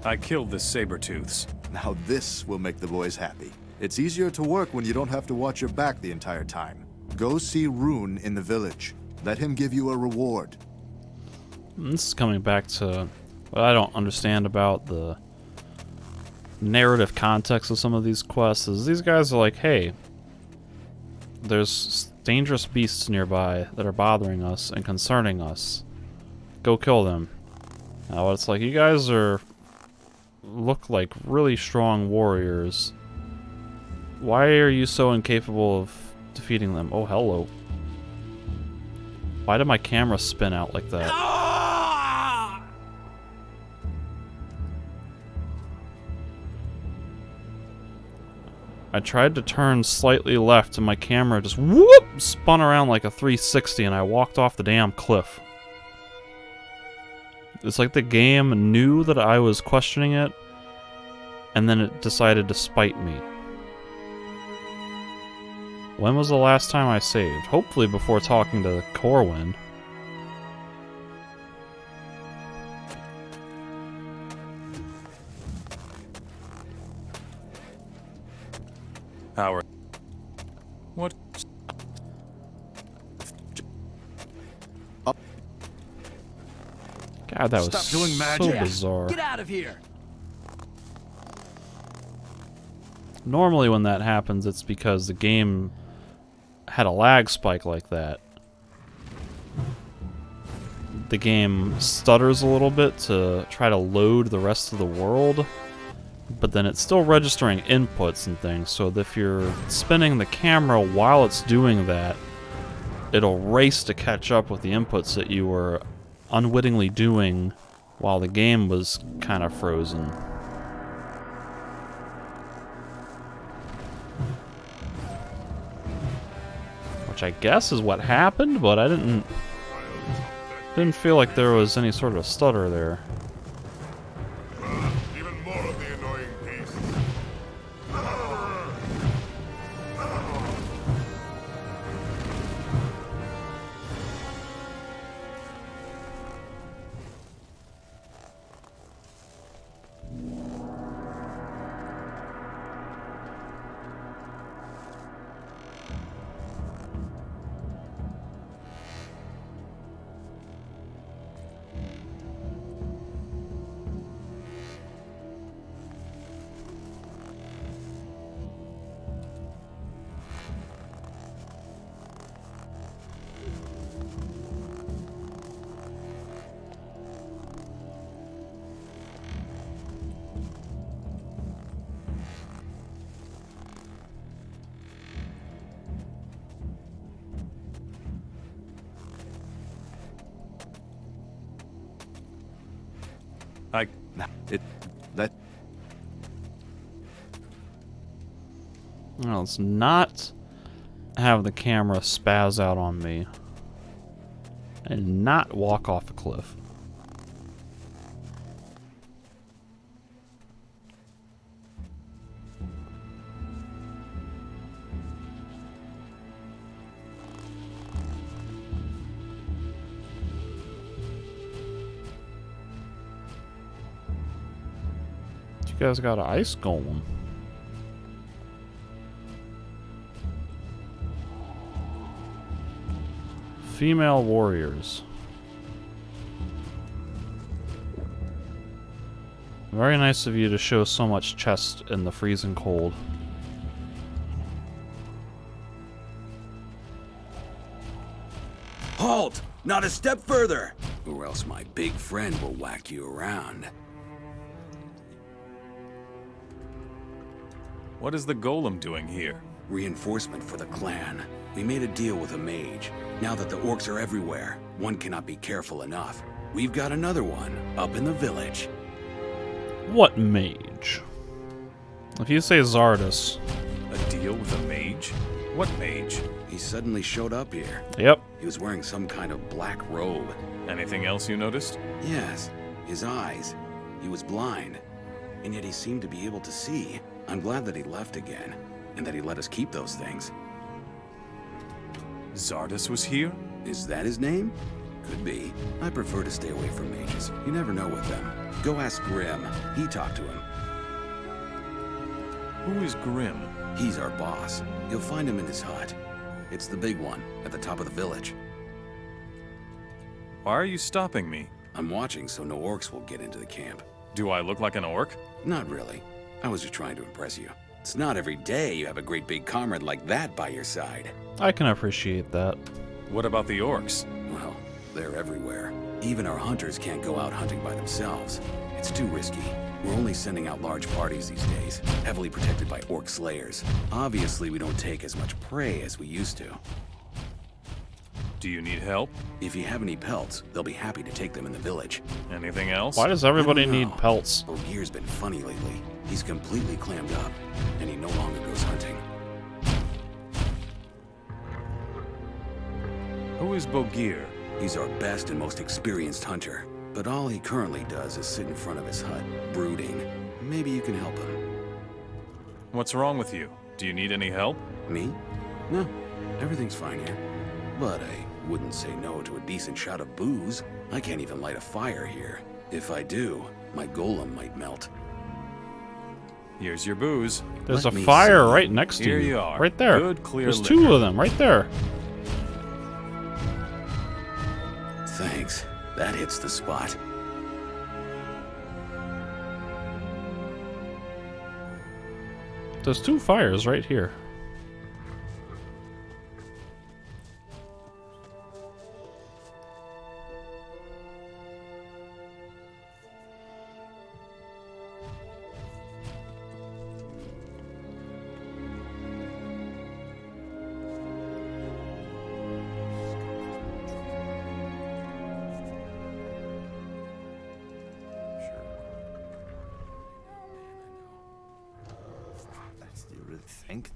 I killed the saber-tooths. Now this will make the boys happy. It's easier to work when you don't have to watch your back the entire time. Go see Rune in the village. Let him give you a reward. This is coming back to what I don't understand about the narrative context of some of these quests. Is these guys are like, hey, there's dangerous beasts nearby that are bothering us and concerning us. Go kill them. Now it's like, you guys look like really strong warriors. Why are you so incapable of defeating them? Oh, hello. Why did my camera spin out like that? I tried to turn slightly left and my camera just whoop spun around like a 360 and I walked off the damn cliff. It's like the game knew that I was questioning it and then it decided to spite me. When was the last time I saved? Hopefully before talking to Corwin. Howard. What? God, that was Stop doing so magic. bizarre. Get out of here! Normally when that happens, it's because the game had a lag spike like that. The game stutters a little bit to try to load the rest of the world, but then it's still registering inputs and things, so if you're spinning the camera while it's doing that, it'll race to catch up with the inputs that you were unwittingly doing while the game was kind of frozen. Which I guess is what happened, but I didn't feel like there was any sort of stutter there. Even more of the annoying beasts. Well, let's not have the camera spaz out on me. And not walk off a cliff. You guys got an ice golem. Female warriors. Very nice of you to show so much chest in the freezing cold. Halt! Not a step further! Or else my big friend will whack you around. What is the golem doing here? Reinforcement for the clan. We made a deal with a mage. Now that the orcs are everywhere, one cannot be careful enough. We've got another one up in the village. What mage? If you say Zardus. A deal with a mage? What mage? He suddenly showed up here. Yep. He was wearing some kind of black robe. Anything else you noticed? Yes, his eyes. He was blind, and yet he seemed to be able to see. I'm glad that he left again, and that he let us keep those things. Zardus was here? Is that his name? Could be. I prefer to stay away from mages. You never know with them. Go ask Grim. He talked to him. Who is Grim? He's our boss. You'll find him in his hut. It's the big one, at the top of the village. Why are you stopping me? I'm watching so no orcs will get into the camp. Do I look like an orc? Not really. I was just trying to impress you. It's not every day you have a great big comrade like that by your side. I can appreciate that. What about the orcs? Well, they're everywhere. Even our hunters can't go out hunting by themselves. It's too risky. We're only sending out large parties these days, heavily protected by orc slayers. Obviously, we don't take as much prey as we used to. Do you need help? If you have any pelts, they'll be happy to take them in the village. Anything else? Why does everybody I don't need know. pelts? Bogir's been funny lately. He's completely clammed up, and he no longer goes hunting. Who is Bogir? He's our best and most experienced hunter, but all he currently does is sit in front of his hut, brooding. Maybe you can help him. What's wrong with you? Do you need any help? Me? No, everything's fine here. But I wouldn't say no to a decent shot of booze. I can't even light a fire here. If I do, my golem might melt. Here's your booze. There's Let a me fire see. right next to Here you. you are. Right there. Good, clear There's liquor. 2 of them right there. Thanks. That hits the spot. There's 2 fires right here. Do you really think?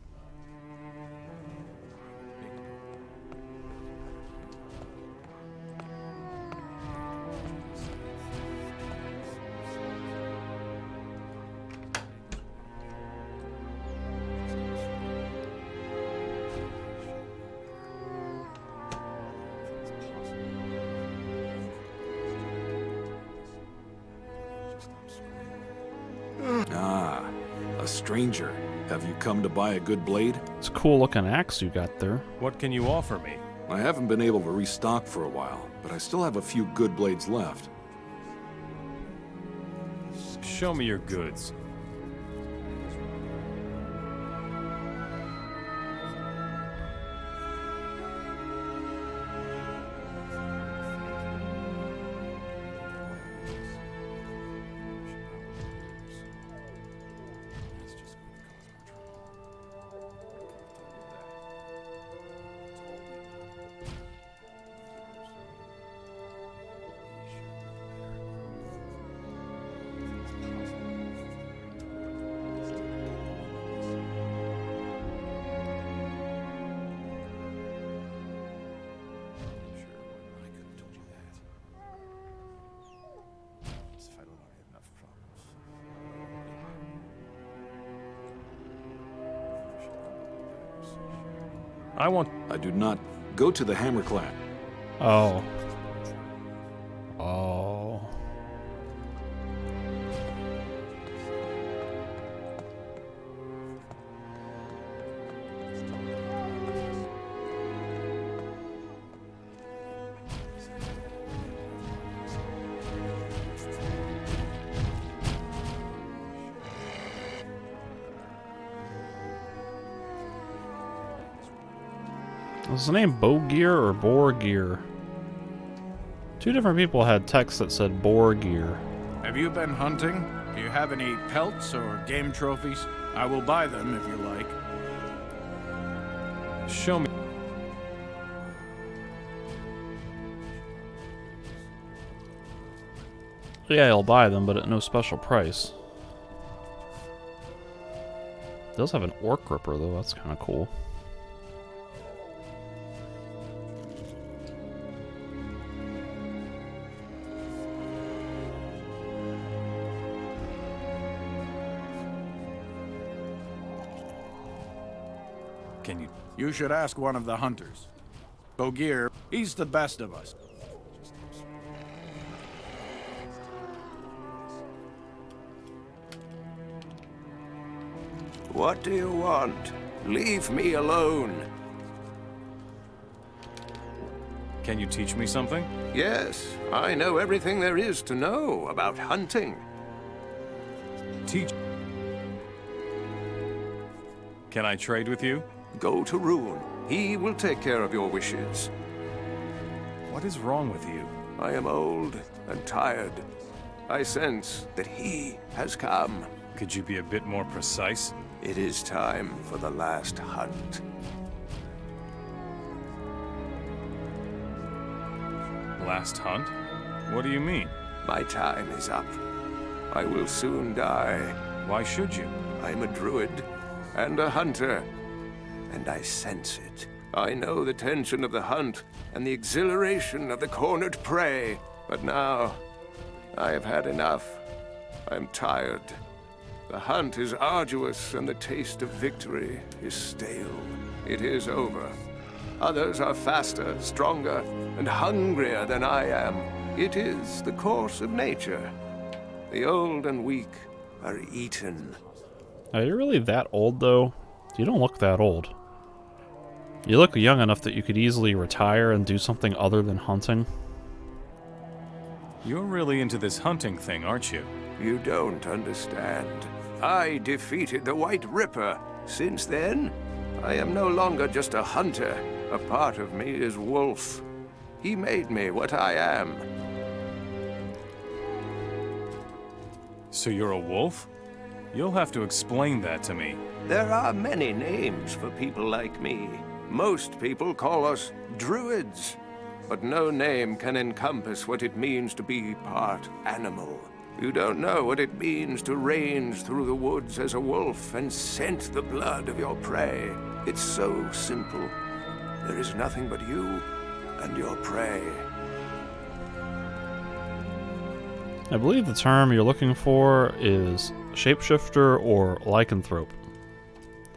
Ah, a stranger. Have you come to buy a good blade? It's a cool looking axe you got there. What can you offer me? I haven't been able to restock for a while, but I still have a few good blades left. Show me your goods. I want... I do not go to the Hammer Clan. Oh. Oh. Was the name Bogear or Borgear? 2 different people had text that said Borgear. Have you been hunting? Do you have any pelts or game trophies? I will buy them if you like. Show me... Yeah, I'll buy them, but at no special price. It does have an orc ripper though, that's kind of cool. Can you... You should ask one of the hunters. Bogir, he's the best of us. What do you want? Leave me alone. Can you teach me something? Yes, I know everything there is to know about hunting. Teach... Can I trade with you? Go to Ruin. He will take care of your wishes. What is wrong with you? I am old and tired. I sense that he has come. Could you be a bit more precise? It is time for the last hunt. Last hunt? What do you mean? My time is up. I will soon die. Why should you? I'm a druid and a hunter, and I sense it. I know the tension of the hunt and the exhilaration of the cornered prey, but now I have had enough. I'm tired. The hunt is arduous, and the taste of victory is stale. It is over. Others are faster, stronger, and hungrier than I am. It is the course of nature. The old and weak are eaten. Are you really that old, though? You don't look that old. You look young enough that you could easily retire and do something other than hunting. You're really into this hunting thing, aren't you? You don't understand. I defeated the White Ripper. Since then, I am no longer just a hunter. A part of me is wolf. He made me what I am. So you're a wolf? You'll have to explain that to me. There are many names for people like me. Most people call us druids. But no name can encompass what it means to be part animal. You don't know what it means to range through the woods as a wolf and scent the blood of your prey. It's so simple. There is nothing but you and your prey. I believe the term you're looking for is shapeshifter or lycanthrope.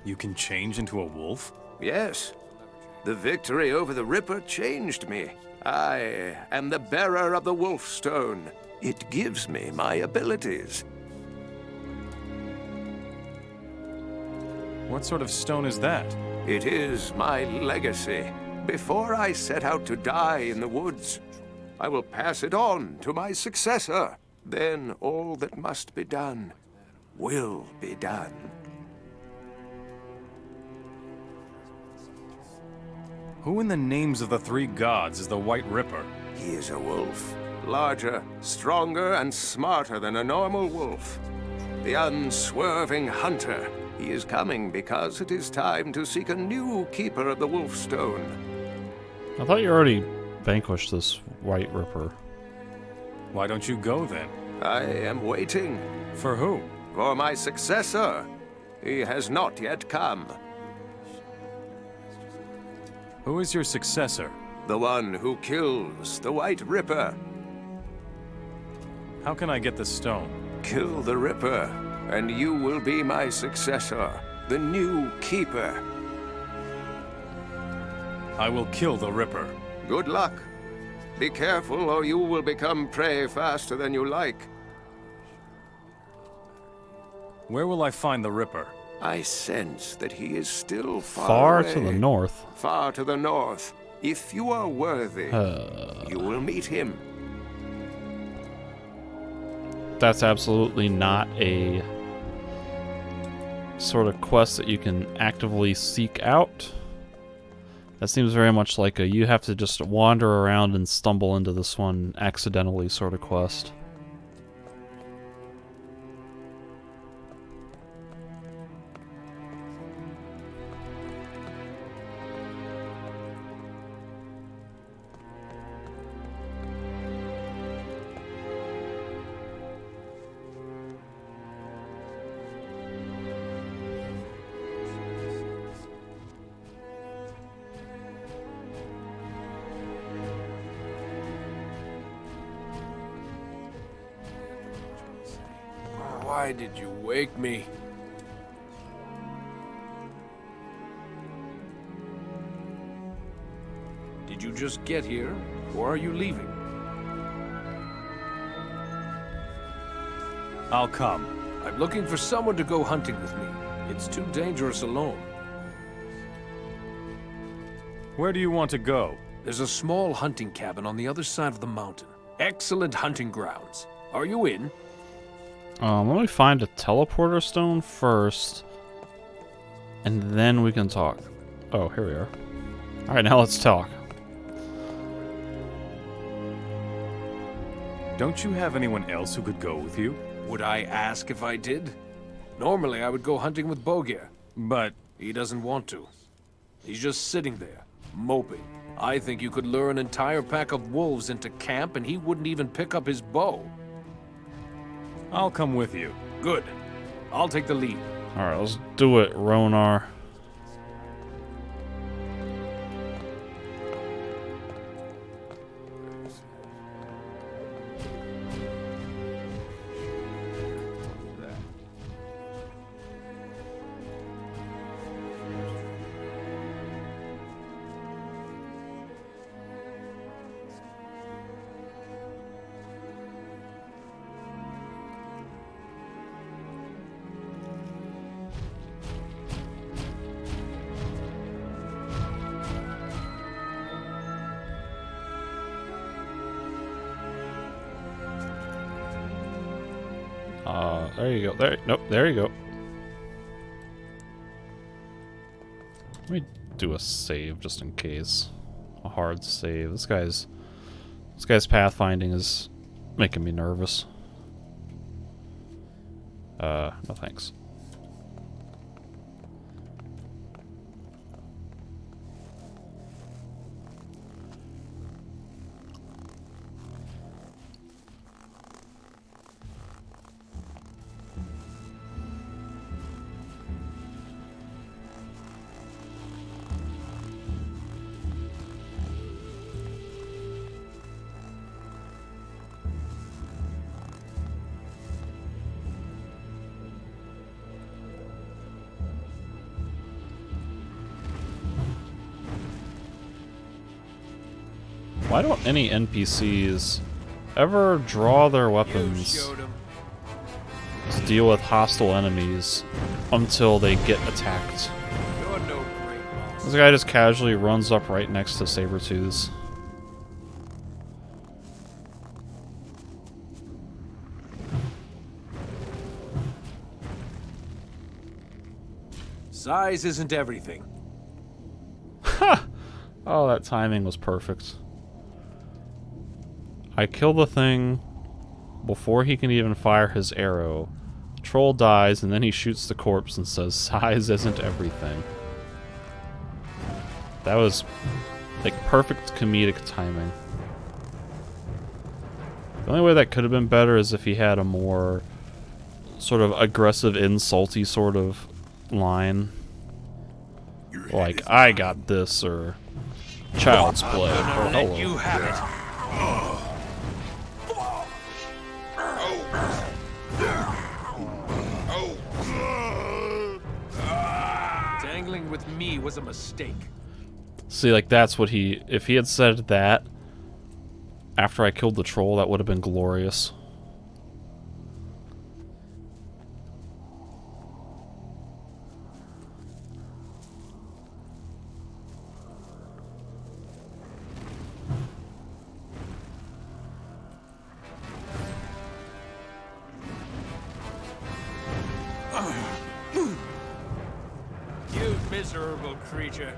You can change into a wolf? Yes. The victory over the Ripper changed me. I am the bearer of the Wolf Stone. It gives me my abilities. What sort of stone is that? It is my legacy. Before I set out to die in the woods, I will pass it on to my successor. Then all that must be done will be done. Who in the names of the three gods is the White Ripper? He is a wolf. Larger, stronger, and smarter than a normal wolf. The unswerving hunter. He is coming because it is time to seek a new keeper of the Wolf Stone. I thought you already vanquished this White Ripper. Why don't you go then? I am waiting. For who? For my successor. He has not yet come. Who is your successor? The one who kills the White Ripper. How can I get the stone? Kill the Ripper, and you will be my successor, the new keeper. I will kill the Ripper. Good luck. Be careful, or you will become prey faster than you like. Where will I find the Ripper? I sense that he is still Far away. to the north. Far to the north. If you are worthy, you will meet him. That's absolutely not a sort of quest that you can actively seek out. That seems very much like a you have to just wander around and stumble into this one accidentally sort of quest. Why did you wake me? Did you just get here, or are you leaving? I'll come. I'm looking for someone to go hunting with me. It's too dangerous alone. Where do you want to go? There's a small hunting cabin on the other side of the mountain. Excellent hunting grounds. Are you in? Let me find a teleporter stone first, and then we can talk. Oh, here we are. Alright, now let's talk. Don't you have anyone else who could go with you? Would I ask if I did? Normally, I would go hunting with Bogir. But He doesn't want to. He's just sitting there, moping. I think you could lure an entire pack of wolves into camp and he wouldn't even pick up his bow. I'll come with you. Good. I'll take the lead. Alright, let's do it, Ronar. There you go. There, nope, there you go. Let me do a save just in case. A hard save. This guy's pathfinding is making me nervous. No thanks. Why don't any NPCs ever draw their weapons to deal with hostile enemies until they get attacked? This guy just casually runs up right next to Sabertooths. Size isn't everything. Ha! Oh, that timing was perfect. I kill the thing before he can even fire his arrow. The troll dies, and then he shoots the corpse and says, "Size isn't everything." That was, like, perfect comedic timing. The only way that could have been better is if he had a more sort of aggressive, insulty sort of line. Like, "I got this," or "Child's play," or "Hello." You have it. Dangling with me was a mistake. See, like, that's what he... If he had said that after I killed the troll, that would have been glorious. You miserable creature.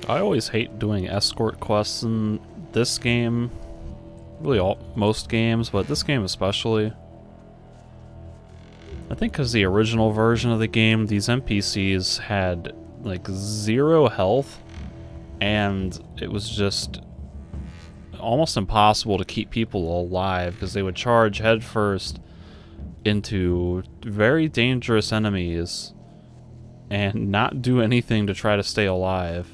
I always hate doing escort quests in this game. Really, most games, but this game especially. I think because the original version of the game, these NPCs had like 0 health, and it was just almost impossible to keep people alive because they would charge headfirst into very dangerous enemies and not do anything to try to stay alive.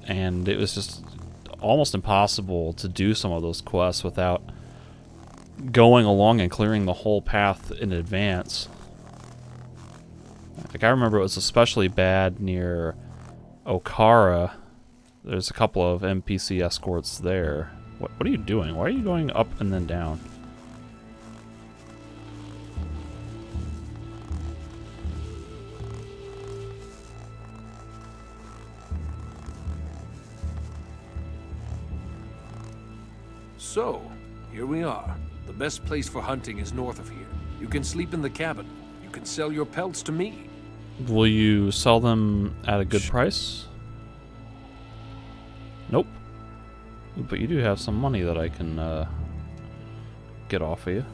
And it was just almost impossible to do some of those quests without going along and clearing the whole path in advance. Like, I remember it was especially bad near Okara. There's a couple of NPC escorts there. What are you doing? Why are you going up and then down? So, here we are. The best place for hunting is north of here. You can sleep in the cabin. You can sell your pelts to me. Will you sell them at a good price? Nope. But you do have some money that I can get off of you.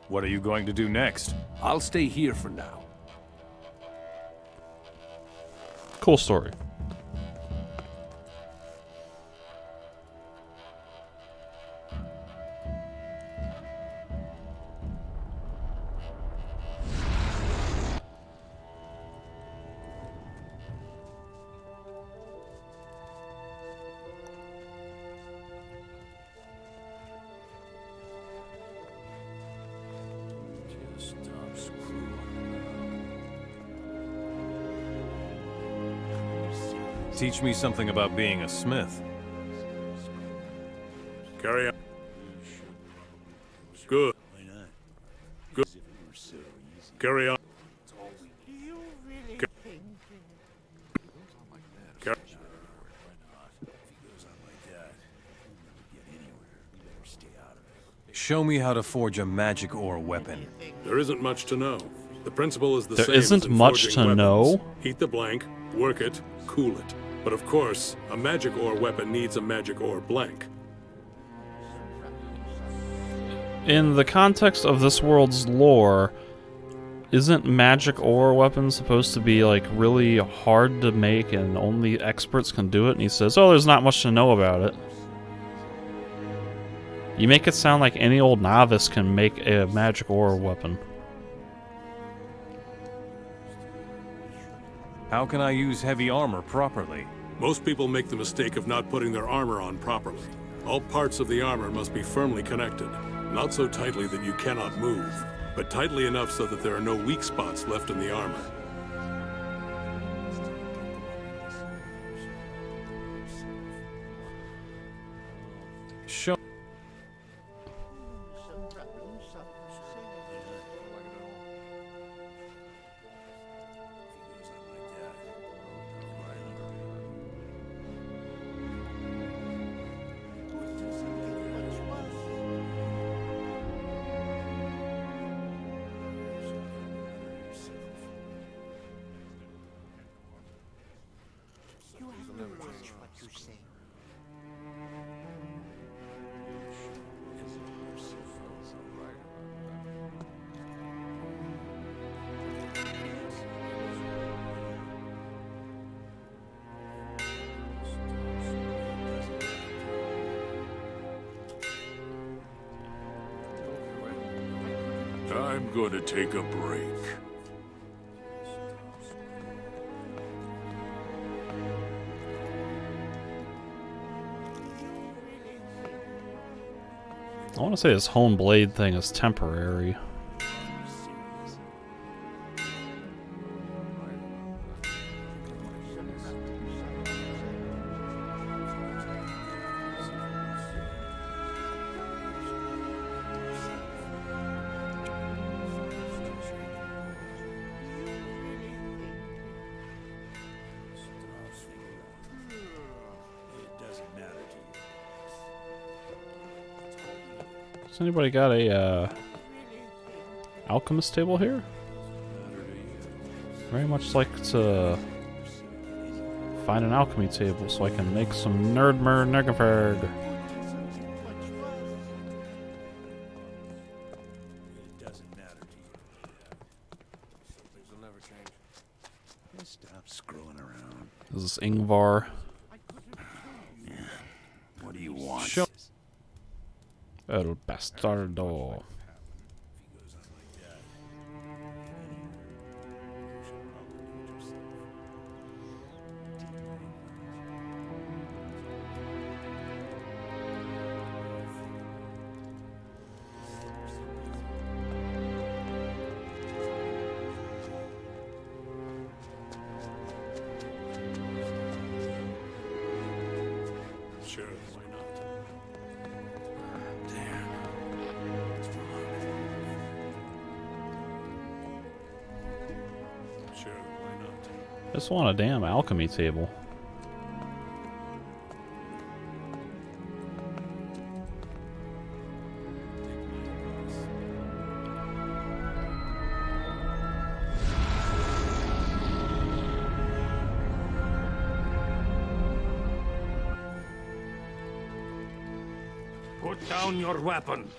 What are you going to do next? I'll stay here for now. Cool story. Teach me something about being a smith. Carry on. Good. Good. Carry on. Carry. Show me how to forge a magic ore weapon. There isn't much to know. The principle is the There same isn't as in much forging to weapons. know? Heat the blank, work it, cool it. But of course, a magic ore weapon needs a magic ore blank. In the context of this world's lore, isn't magic ore weapons supposed to be like really hard to make and only experts can do it? And he says, oh, there's not much to know about it. You make it sound like any old novice can make a magic ore weapon. How can I use heavy armor properly? Most people make the mistake of not putting their armor on properly. All parts of the armor must be firmly connected. Not so tightly that you cannot move, but tightly enough so that there are no weak spots left in the armor. Show. I'm going to take a break. I want to say this hone blade thing is temporary. Has anybody got a alchemist table here? Very much like to find an alchemy table so I can make some nerdmer nergaferg. Stop screwing around. This is Ingvar. What do you want? Show. El bastardo. Sure, why not? Sure, why not? Just want a damn alchemy table. Put down your weapon.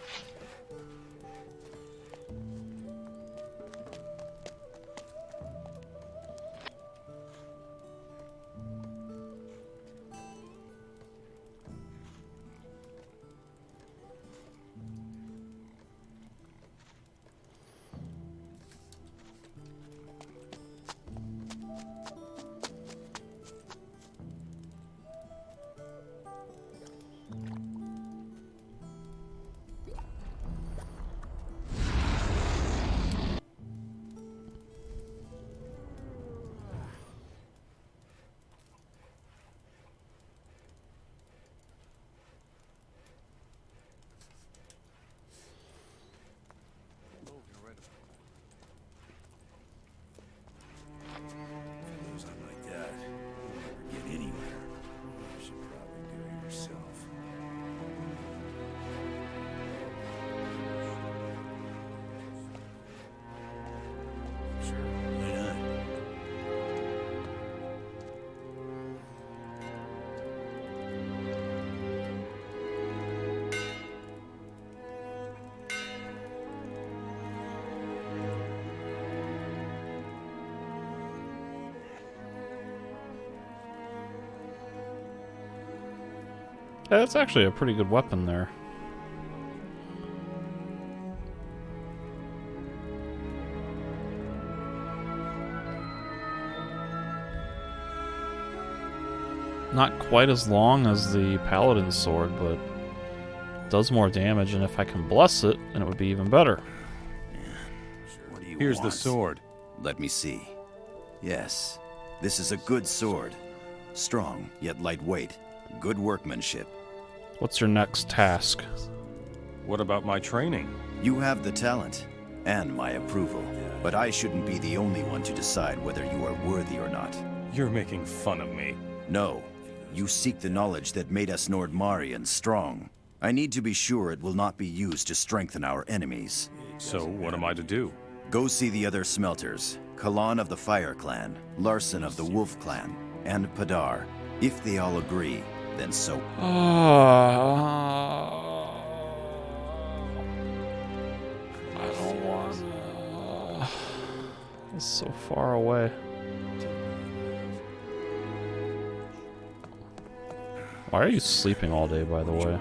Yeah, that's actually a pretty good weapon there. Not quite as long as the Paladin's sword, but does more damage, and if I can bless it, then it would be even better. What do you Here's the want? sword. Let me see. Yes, this is a good sword. Strong, yet lightweight. Good workmanship. What's your next task? What about my training? You have the talent, and my approval. But I shouldn't be the only one to decide whether you are worthy or not. You're making fun of me. No. You seek the knowledge that made us Nordmarians strong. I need to be sure it will not be used to strengthen our enemies. So what am I to do? Go see the other smelters. Kalan of the Fire Clan, Larson of the Wolf Clan, and Padar. If they all agree, then so. I don't want. It's so far away. Why are you sleeping all day, by the way?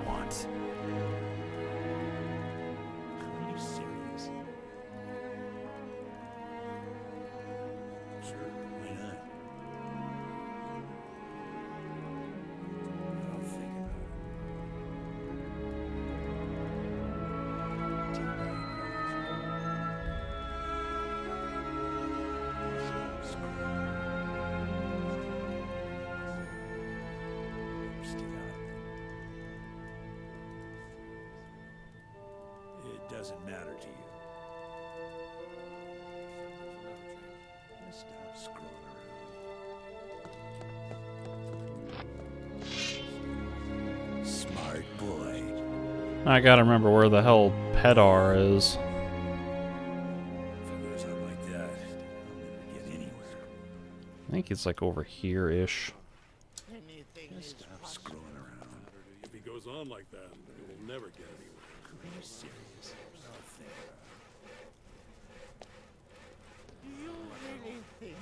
It doesn't matter to you. Just stop screwing around. Smart boy. I gotta remember where the hell Pedar is. If it goes on like that, I'll never get anywhere. I think it's like over here-ish. Just stop screwing around. If he goes on like that, he will never get anywhere. Are you serious? I'll think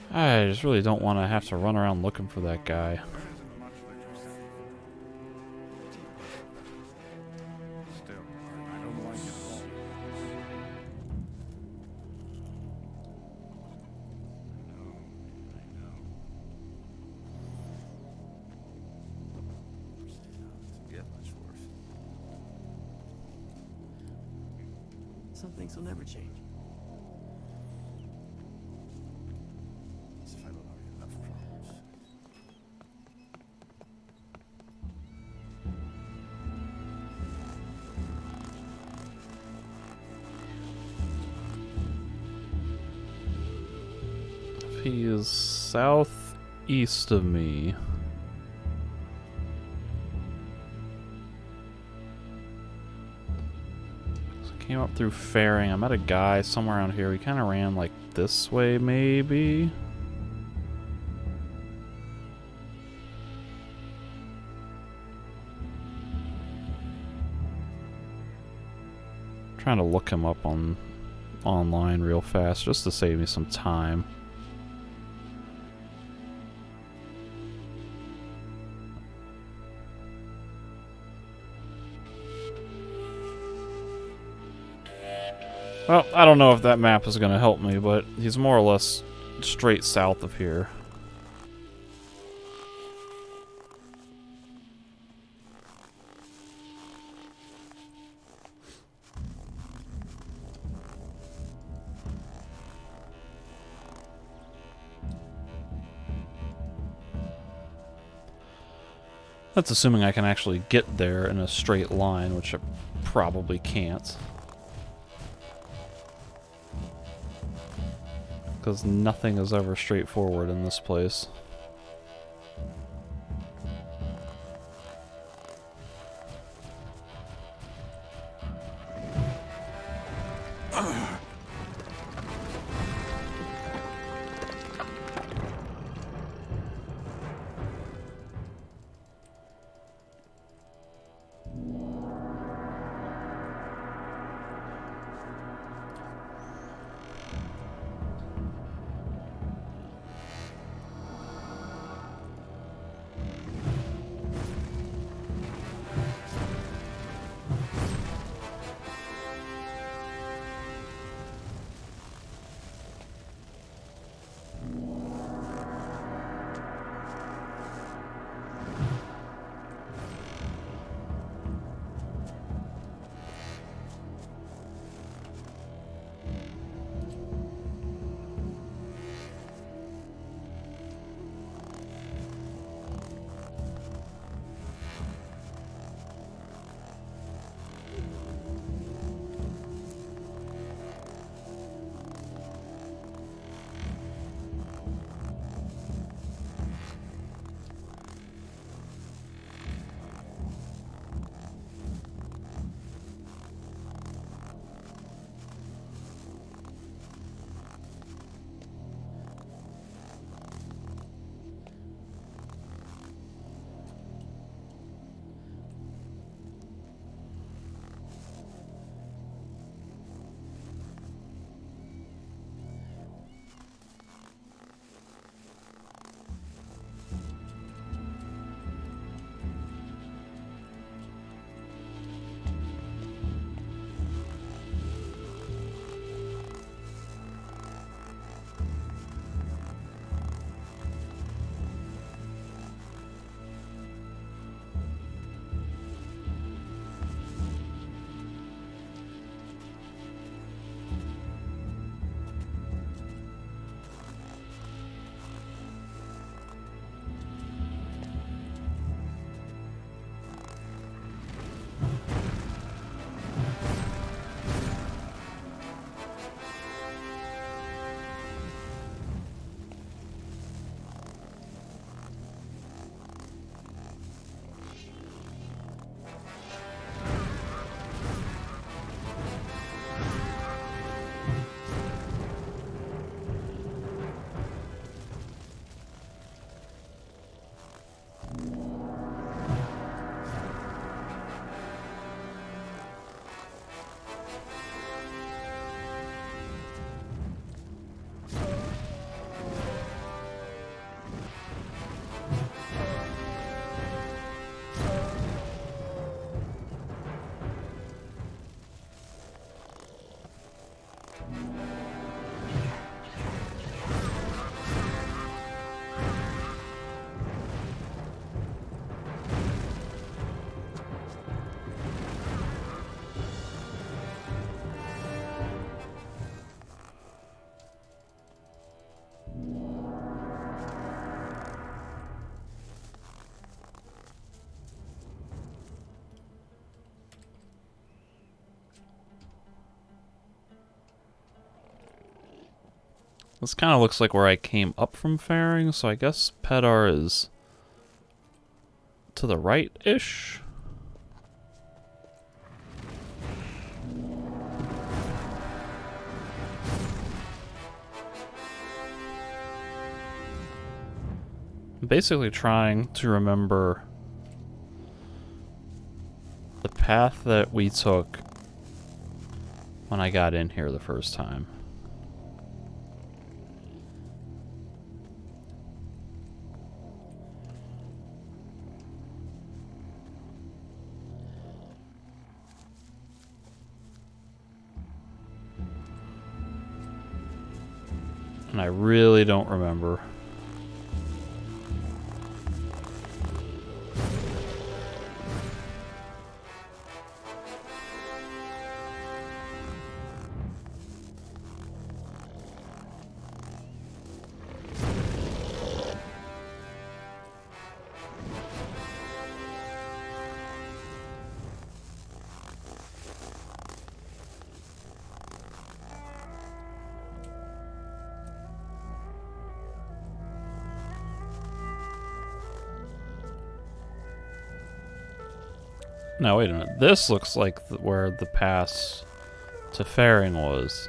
about it. I just really don't want to have to run around looking for that guy. some things will never change. He is southeast of me. So I came up through Fairing. I met a guy somewhere around here. He kind of ran like this way, maybe. Trying to look him up online real fast just to save me some time. Well, I don't know if that map is going to help me, but he's more or less straight south of here. That's assuming I can actually get there in a straight line, which I probably can't. Because nothing is ever straightforward in this place. This kind of looks like where I came up from Faring, so I guess Pedar is to the right-ish? I'm basically trying to remember the path that we took when I got in here the first time. And I really don't remember. Now wait a minute, this looks like where the pass to Faring was.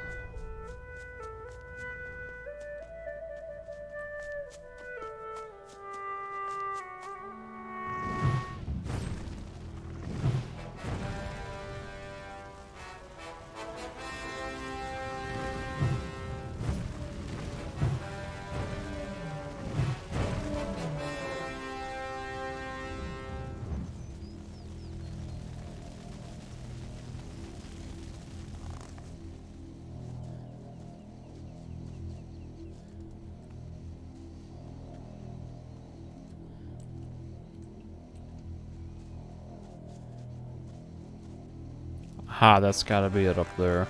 Ha, that's gotta be it up there.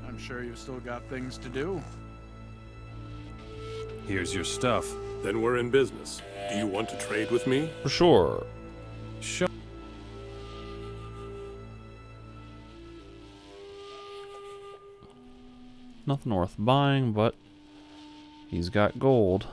I'm sure you've still got things to do. Here's your stuff. Then we're in business. Do you want to trade with me? For sure. Sure. Nothing worth buying, but he's got gold.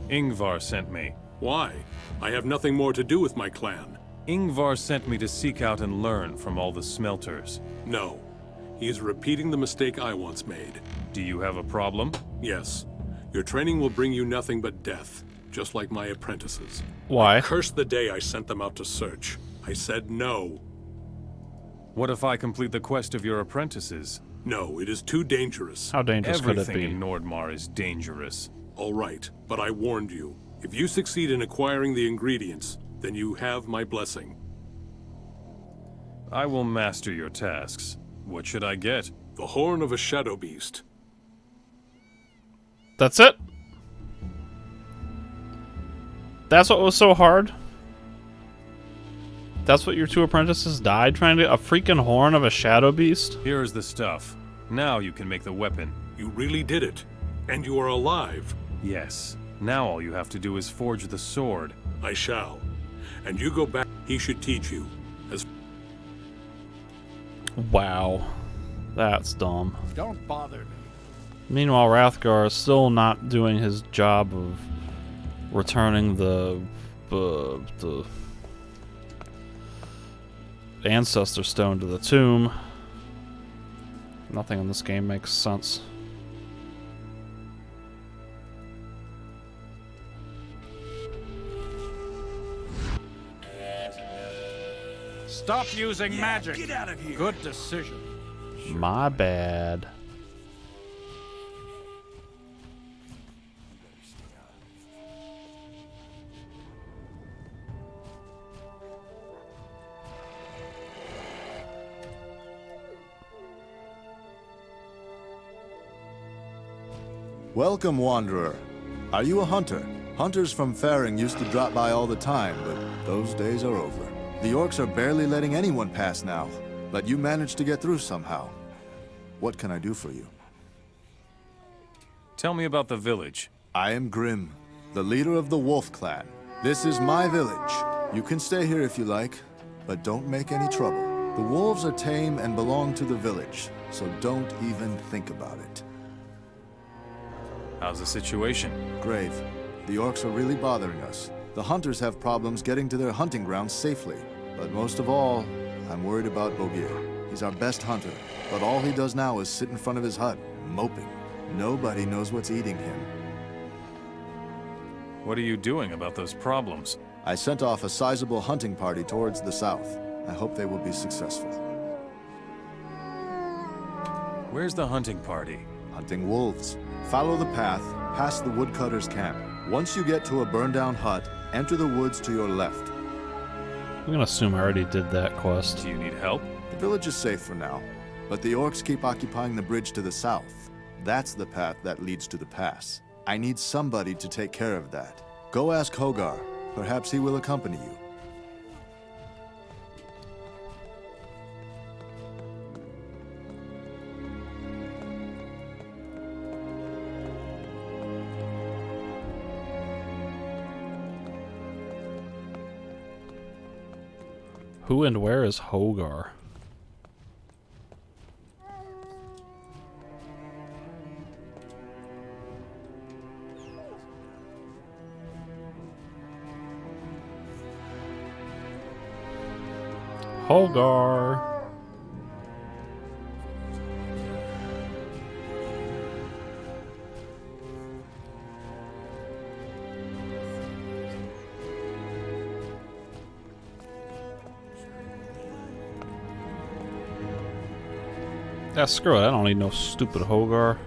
Ingvar sent me. Why? I have nothing more to do with my clan. Ingvar sent me to seek out and learn from all the smelters. No. He is repeating the mistake I once made. Do you have a problem? Yes. Your training will bring you nothing but death, just like my apprentices. Why? I cursed the day I sent them out to search. I said no. What if I complete the quest of your apprentices? No, it is too dangerous. How dangerous could it Everything be? in Nordmar is dangerous. All right, but I warned you. If you succeed in acquiring the ingredients, then you have my blessing. I will master your tasks. What should I get? The horn of a shadow beast. That's it? That's what was so hard? That's what your 2 apprentices died trying to... A freaking horn of a shadow beast? Here is the stuff. Now you can make the weapon. You really did it. And you are alive. Yes. Now all you have to do is forge the sword. I shall. And you go back. He should teach you. As Wow. That's dumb. Don't bother me. Meanwhile, Rathgar is still not doing his job of returning the Ancestor Stone to the tomb. Nothing in this game makes sense. Stop using magic. Get out of here. Good decision. My bad. Welcome, Wanderer. Are you a hunter? Hunters from Faring used to drop by all the time, but those days are over. The orcs are barely letting anyone pass now, but you managed to get through somehow. What can I do for you? Tell me about the village. I am Grim, the leader of the Wolf Clan. This is my village. You can stay here if you like, but don't make any trouble. The wolves are tame and belong to the village, so don't even think about it. How's the situation? Grave. The orcs are really bothering us. The hunters have problems getting to their hunting grounds safely. But most of all, I'm worried about Bogir. He's our best hunter, but all he does now is sit in front of his hut, moping. Nobody knows what's eating him. What are you doing about those problems? I sent off a sizable hunting party towards the south. I hope they will be successful. Where's the hunting party? Hunting wolves. Follow the path, past the woodcutter's camp. Once you get to a burned-down hut, enter the woods to your left. I'm gonna assume I already did that quest. Do you need help? The village is safe for now, but the orcs keep occupying the bridge to the south. That's the path that leads to the pass. I need somebody to take care of that. Go ask Hogar. Perhaps he will accompany you. Who and where is Hogar? Hogar. Yeah, screw it. I don't need no stupid Hogar.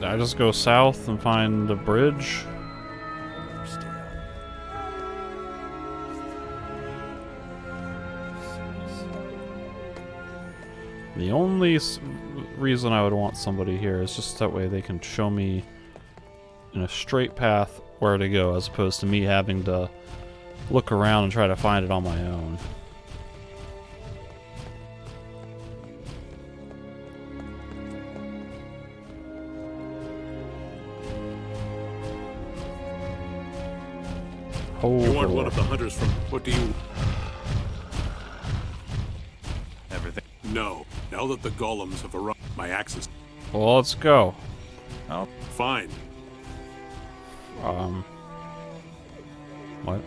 I just go south and find the bridge. The only reason I would want somebody here is just that way they can show me in a straight path where to go, as opposed to me having to look around and try to find it on my own. You aren't one of the hunters from... What do you... Everything. No. Now that the golems have arrived, my axe is... Well, let's go. Oh. Fine. What?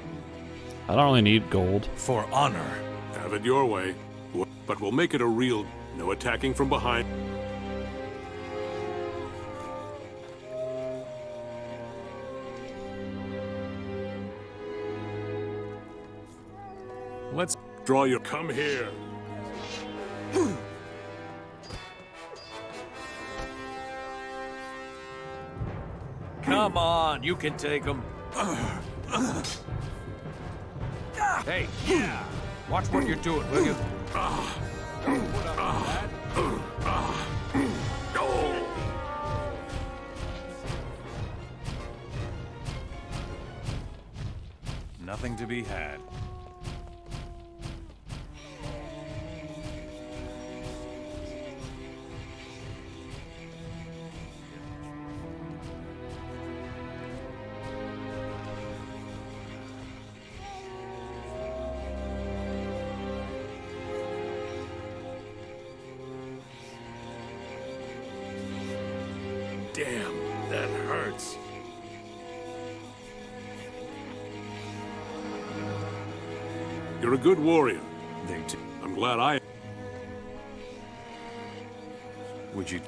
I don't really need gold. For honor. Have it your way. But we'll make it a real... No attacking from behind. Let's Draw your... Come here. Come on, you can take them. Hey, yeah. Watch what you're doing, will you? Don't put up with that. nothing to be had. Damn, that hurts. You're a good warrior. They do. I'm glad I... Would you...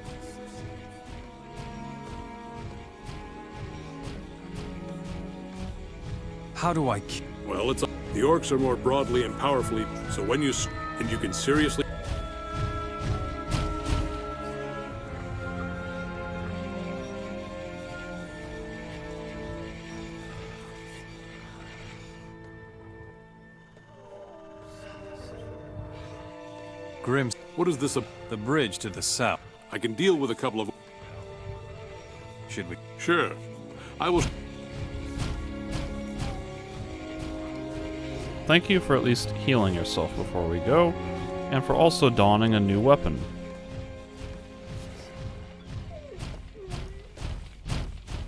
How do I... Well, it's... The orcs are more broadly and powerfully, so when you... And you can seriously... Grim... What is this? The bridge to the south. I can deal with a couple of... Should we... Sure. I will... Thank you for at least healing yourself before we go, and for also donning a new weapon.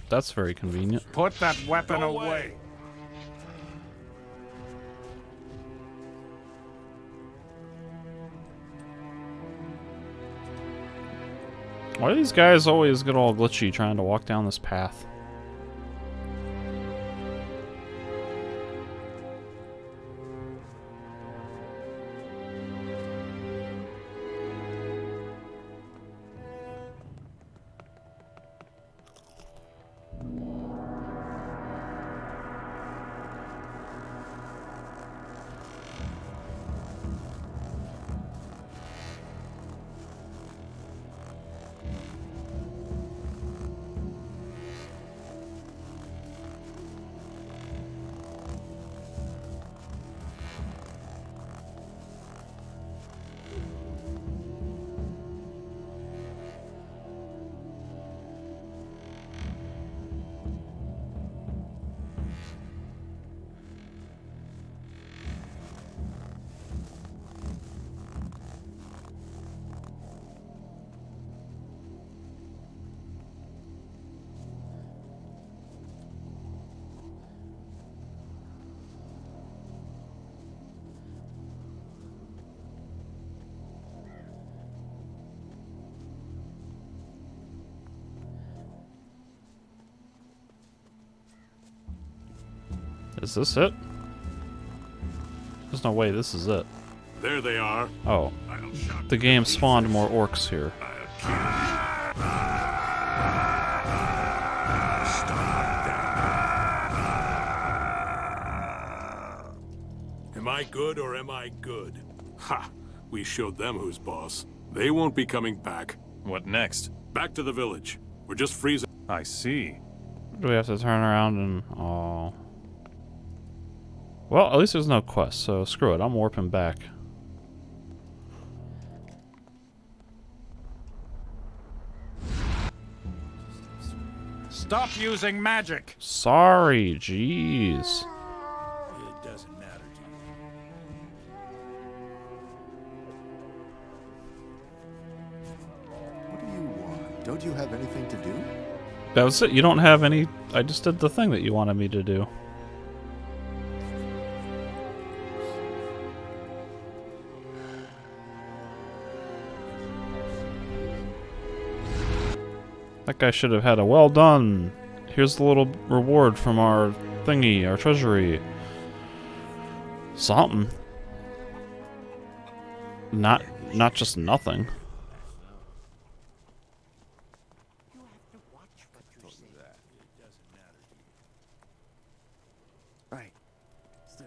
That's very convenient. Put that weapon away. Why do these guys always get all glitchy trying to walk down this path? Is this it? There's no way this is it. There they are. Oh. The game spawned more orcs here. Am I good or am I good? Ha! We showed them who's boss. They won't be coming back. What next? Back to the village. We're just freezing. I see. Do we have to turn around and... Oh. Well, at least there's no quest, so screw it. I'm warping back. Stop using magic. Sorry, jeez. It doesn't matter to you. What do you want? Don't you have anything to do? That was it. You don't have any... I just did the thing that you wanted me to do. That guy should have had a well done. Here's the little reward from our thingy, our treasury. Something. Not just nothing. Right. Still,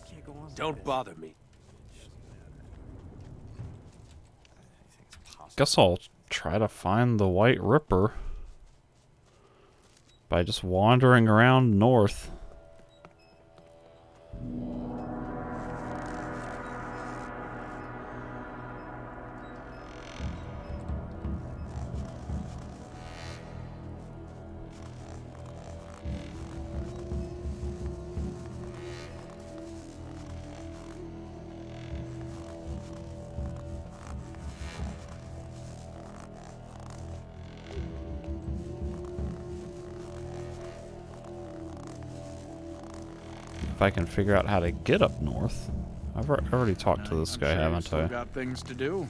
can't go on. Don't bother me. Guess I'll try to find the White Ripper by just wandering around north. If I can figure out how to get up north. I've already talked to this guy, haven't I? Got things to do.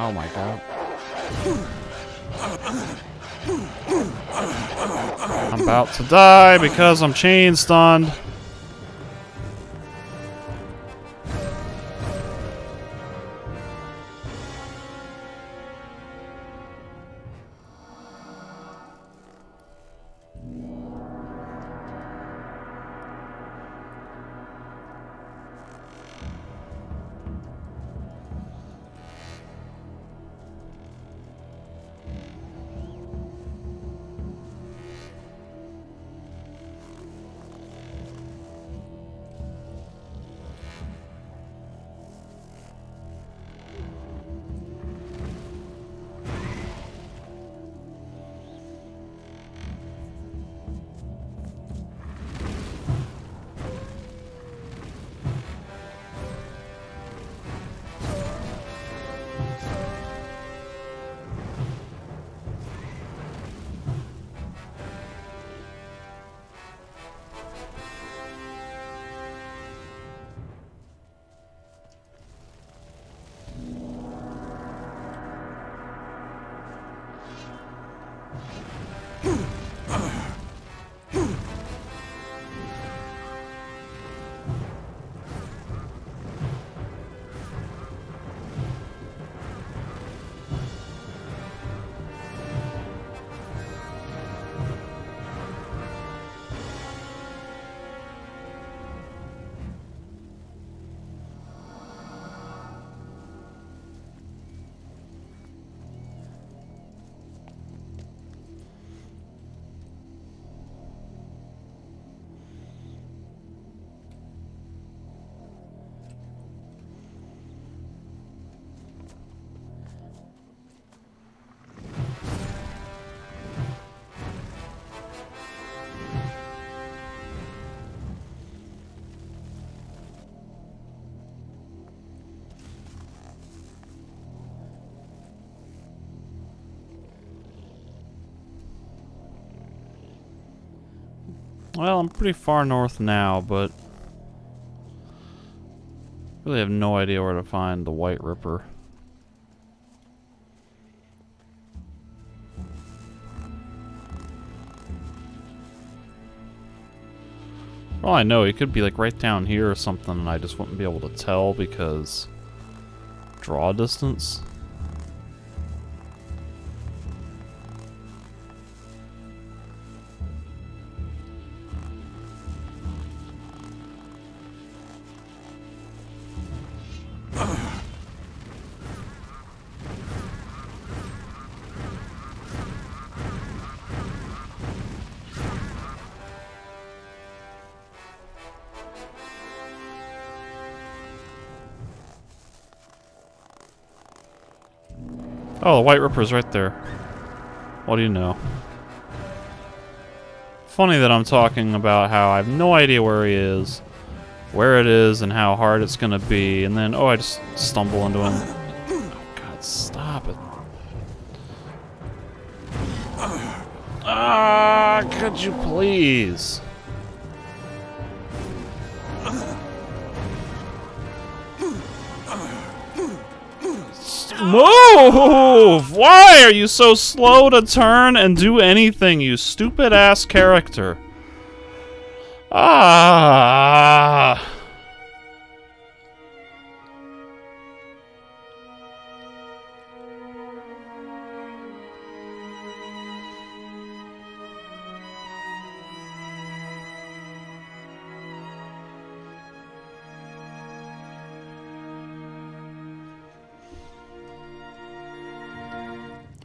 Oh my god. I'm about to die because I'm chain stunned. Well, I'm pretty far north now, but really have no idea where to find the White Ripper. For all I know, he could be like right down here or something, and I just wouldn't be able to tell because draw distance. Oh, the White Ripper's right there. What do you know? Funny that I'm talking about how I have no idea where he is, where it is, and how hard it's gonna be, and then, oh, I just stumble into him. Oh, God, stop it. Ah, could you please? Move! Why are you so slow to turn and do anything, you stupid-ass character? Ah!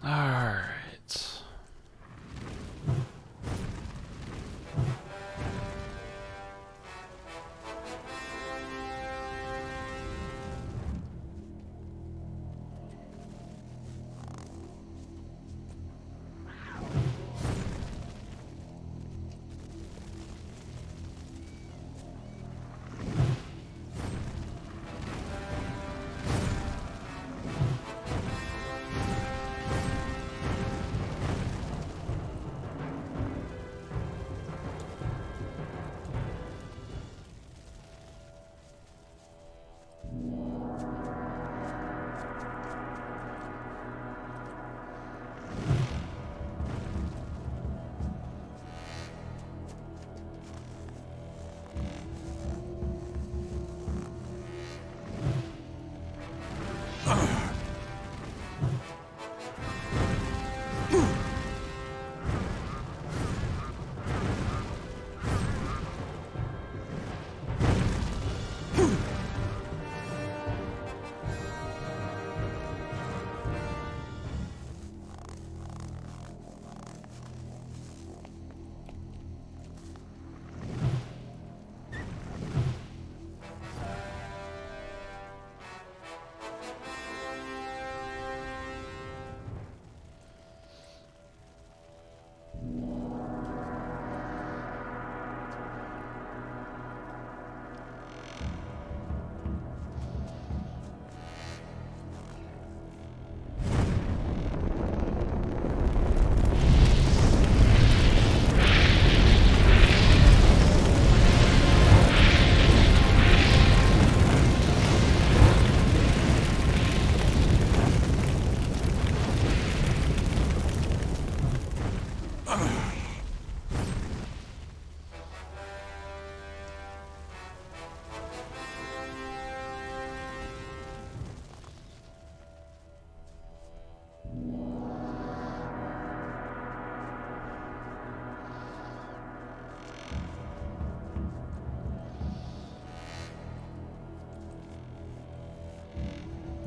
Alright.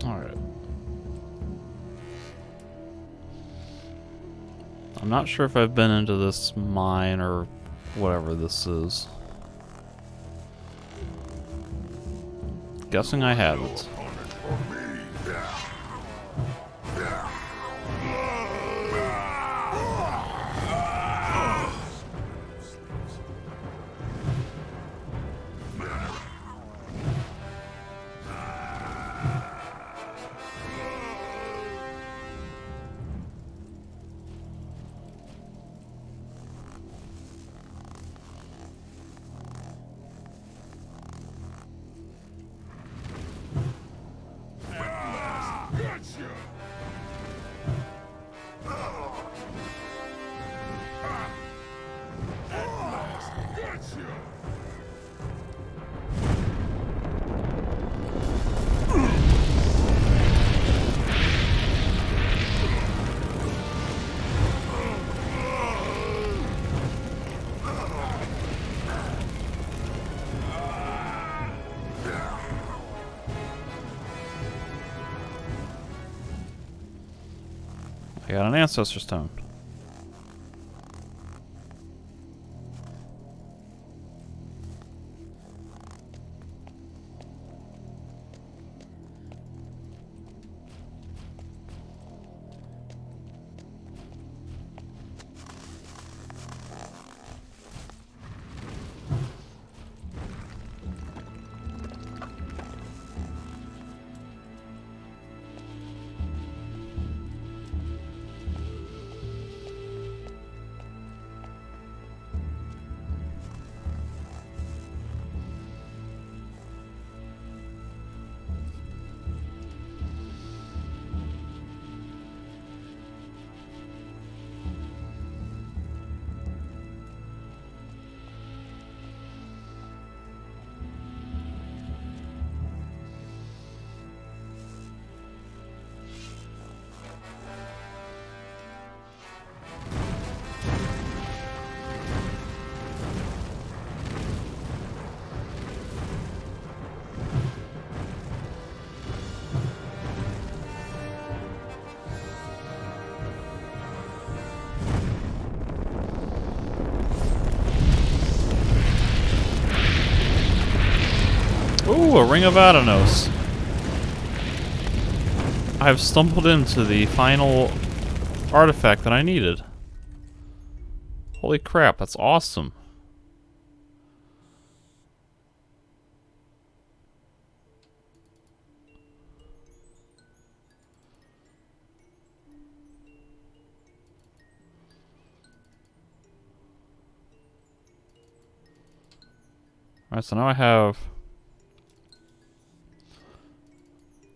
Alright. I'm not sure if I've been into this mine or whatever this is. Guessing I haven't. I got an ancestor stone. Ooh, a Ring of Adanos. I've stumbled into the final artifact that I needed. Holy crap, that's awesome. Alright, so now I have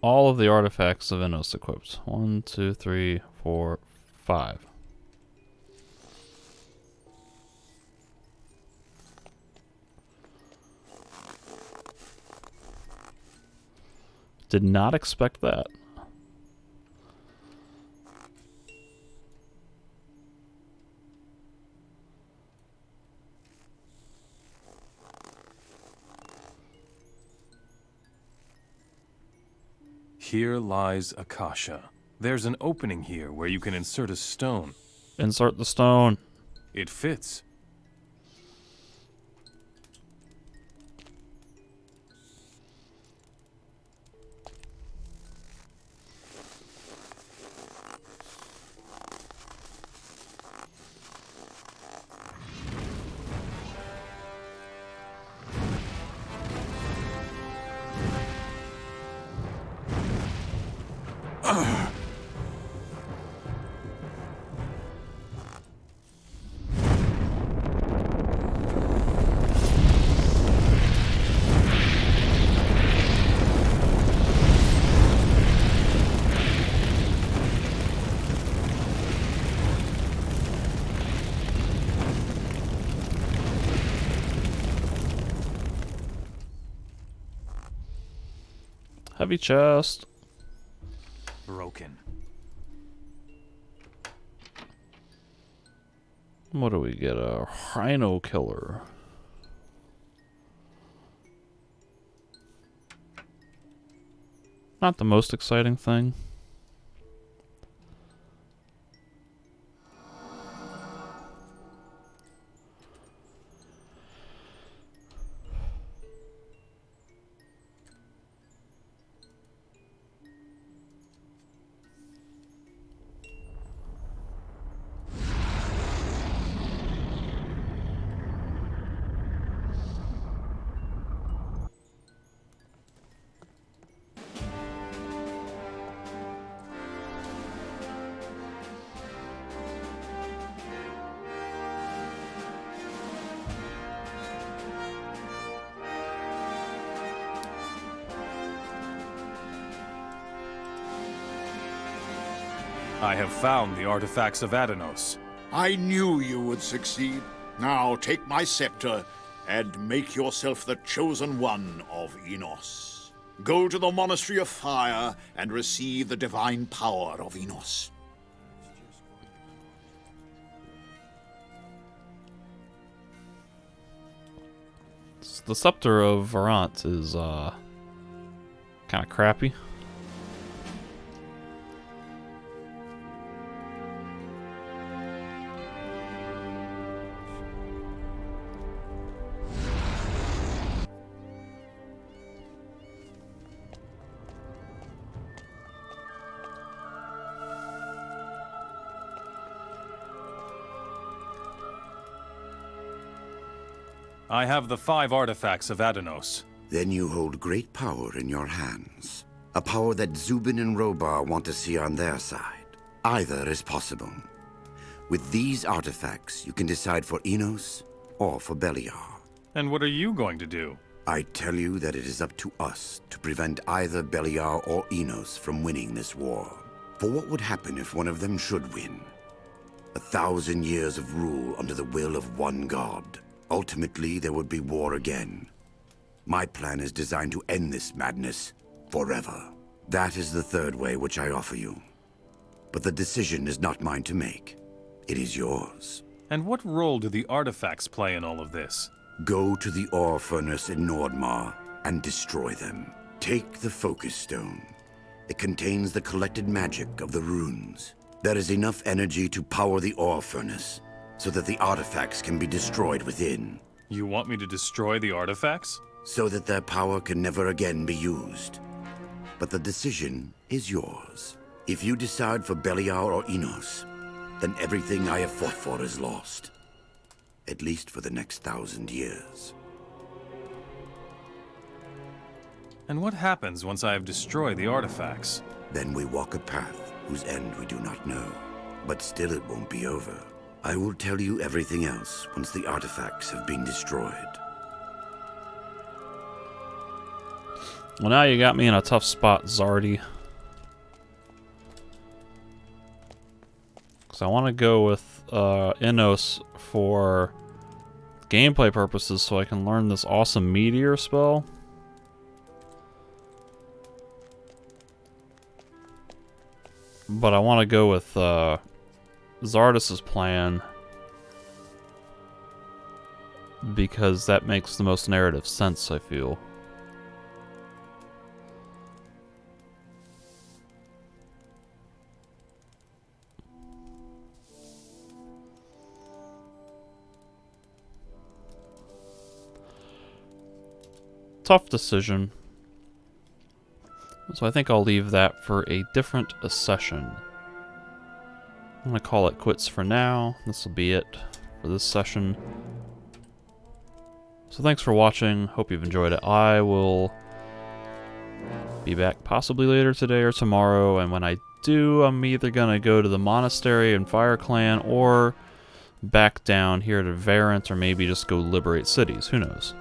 all of the artifacts of Innos equipped. 1, 2, 3, 4, 5. Did not expect that. Here lies Akasha. There's an opening here where you can insert a stone. Insert the stone. It fits. Heavy chest. Broken. What do we get? A rhino killer. Not the most exciting thing. I have found the artifacts of Adanos. I knew you would succeed. Now take my scepter and make yourself the chosen one of Innos. Go to the Monastery of Fire and receive the divine power of Innos. The Scepter of Varant is kind of crappy. I have the 5 artifacts of Adanos. Then you hold great power in your hands. A power that Zubin and Robar want to see on their side. Either is possible. With these artifacts, you can decide for Innos or for Beliar. And what are you going to do? I tell you that it is up to us to prevent either Beliar or Innos from winning this war. For what would happen if one of them should win? 1,000 years of rule under the will of one god. Ultimately, there would be war again. My plan is designed to end this madness forever. That is the third way which I offer you. But the decision is not mine to make. It is yours. And what role do the artifacts play in all of this? Go to the ore furnace in Nordmar and destroy them. Take the focus stone. It contains the collected magic of the runes. There is enough energy to power the ore furnace, so that the artifacts can be destroyed within. You want me to destroy the artifacts? so that their power can never again be used. But the decision is yours. If you decide for Beliar or Enos, then everything I have fought for is lost. At least for the next 1,000 years. And what happens once I have destroyed the artifacts? Then we walk a path whose end we do not know. But still it won't be over. I will tell you everything else once the artifacts have been destroyed. Well, now you got me in a tough spot, Zardy. Because I want to go with Enos for gameplay purposes so I can learn this awesome meteor spell. But I want to go with Zardus' plan because that makes the most narrative sense, I feel. Tough decision. So I think I'll leave that for a different session. I'm going to call it quits for now. This will be it for this session. So thanks for watching. Hope you've enjoyed it. I will be back possibly later today or tomorrow. And when I do, I'm either going to go to the monastery and Fire Clan or back down here to Varant or maybe just go liberate cities. Who knows?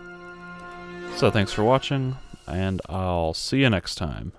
So thanks for watching, and I'll see you next time.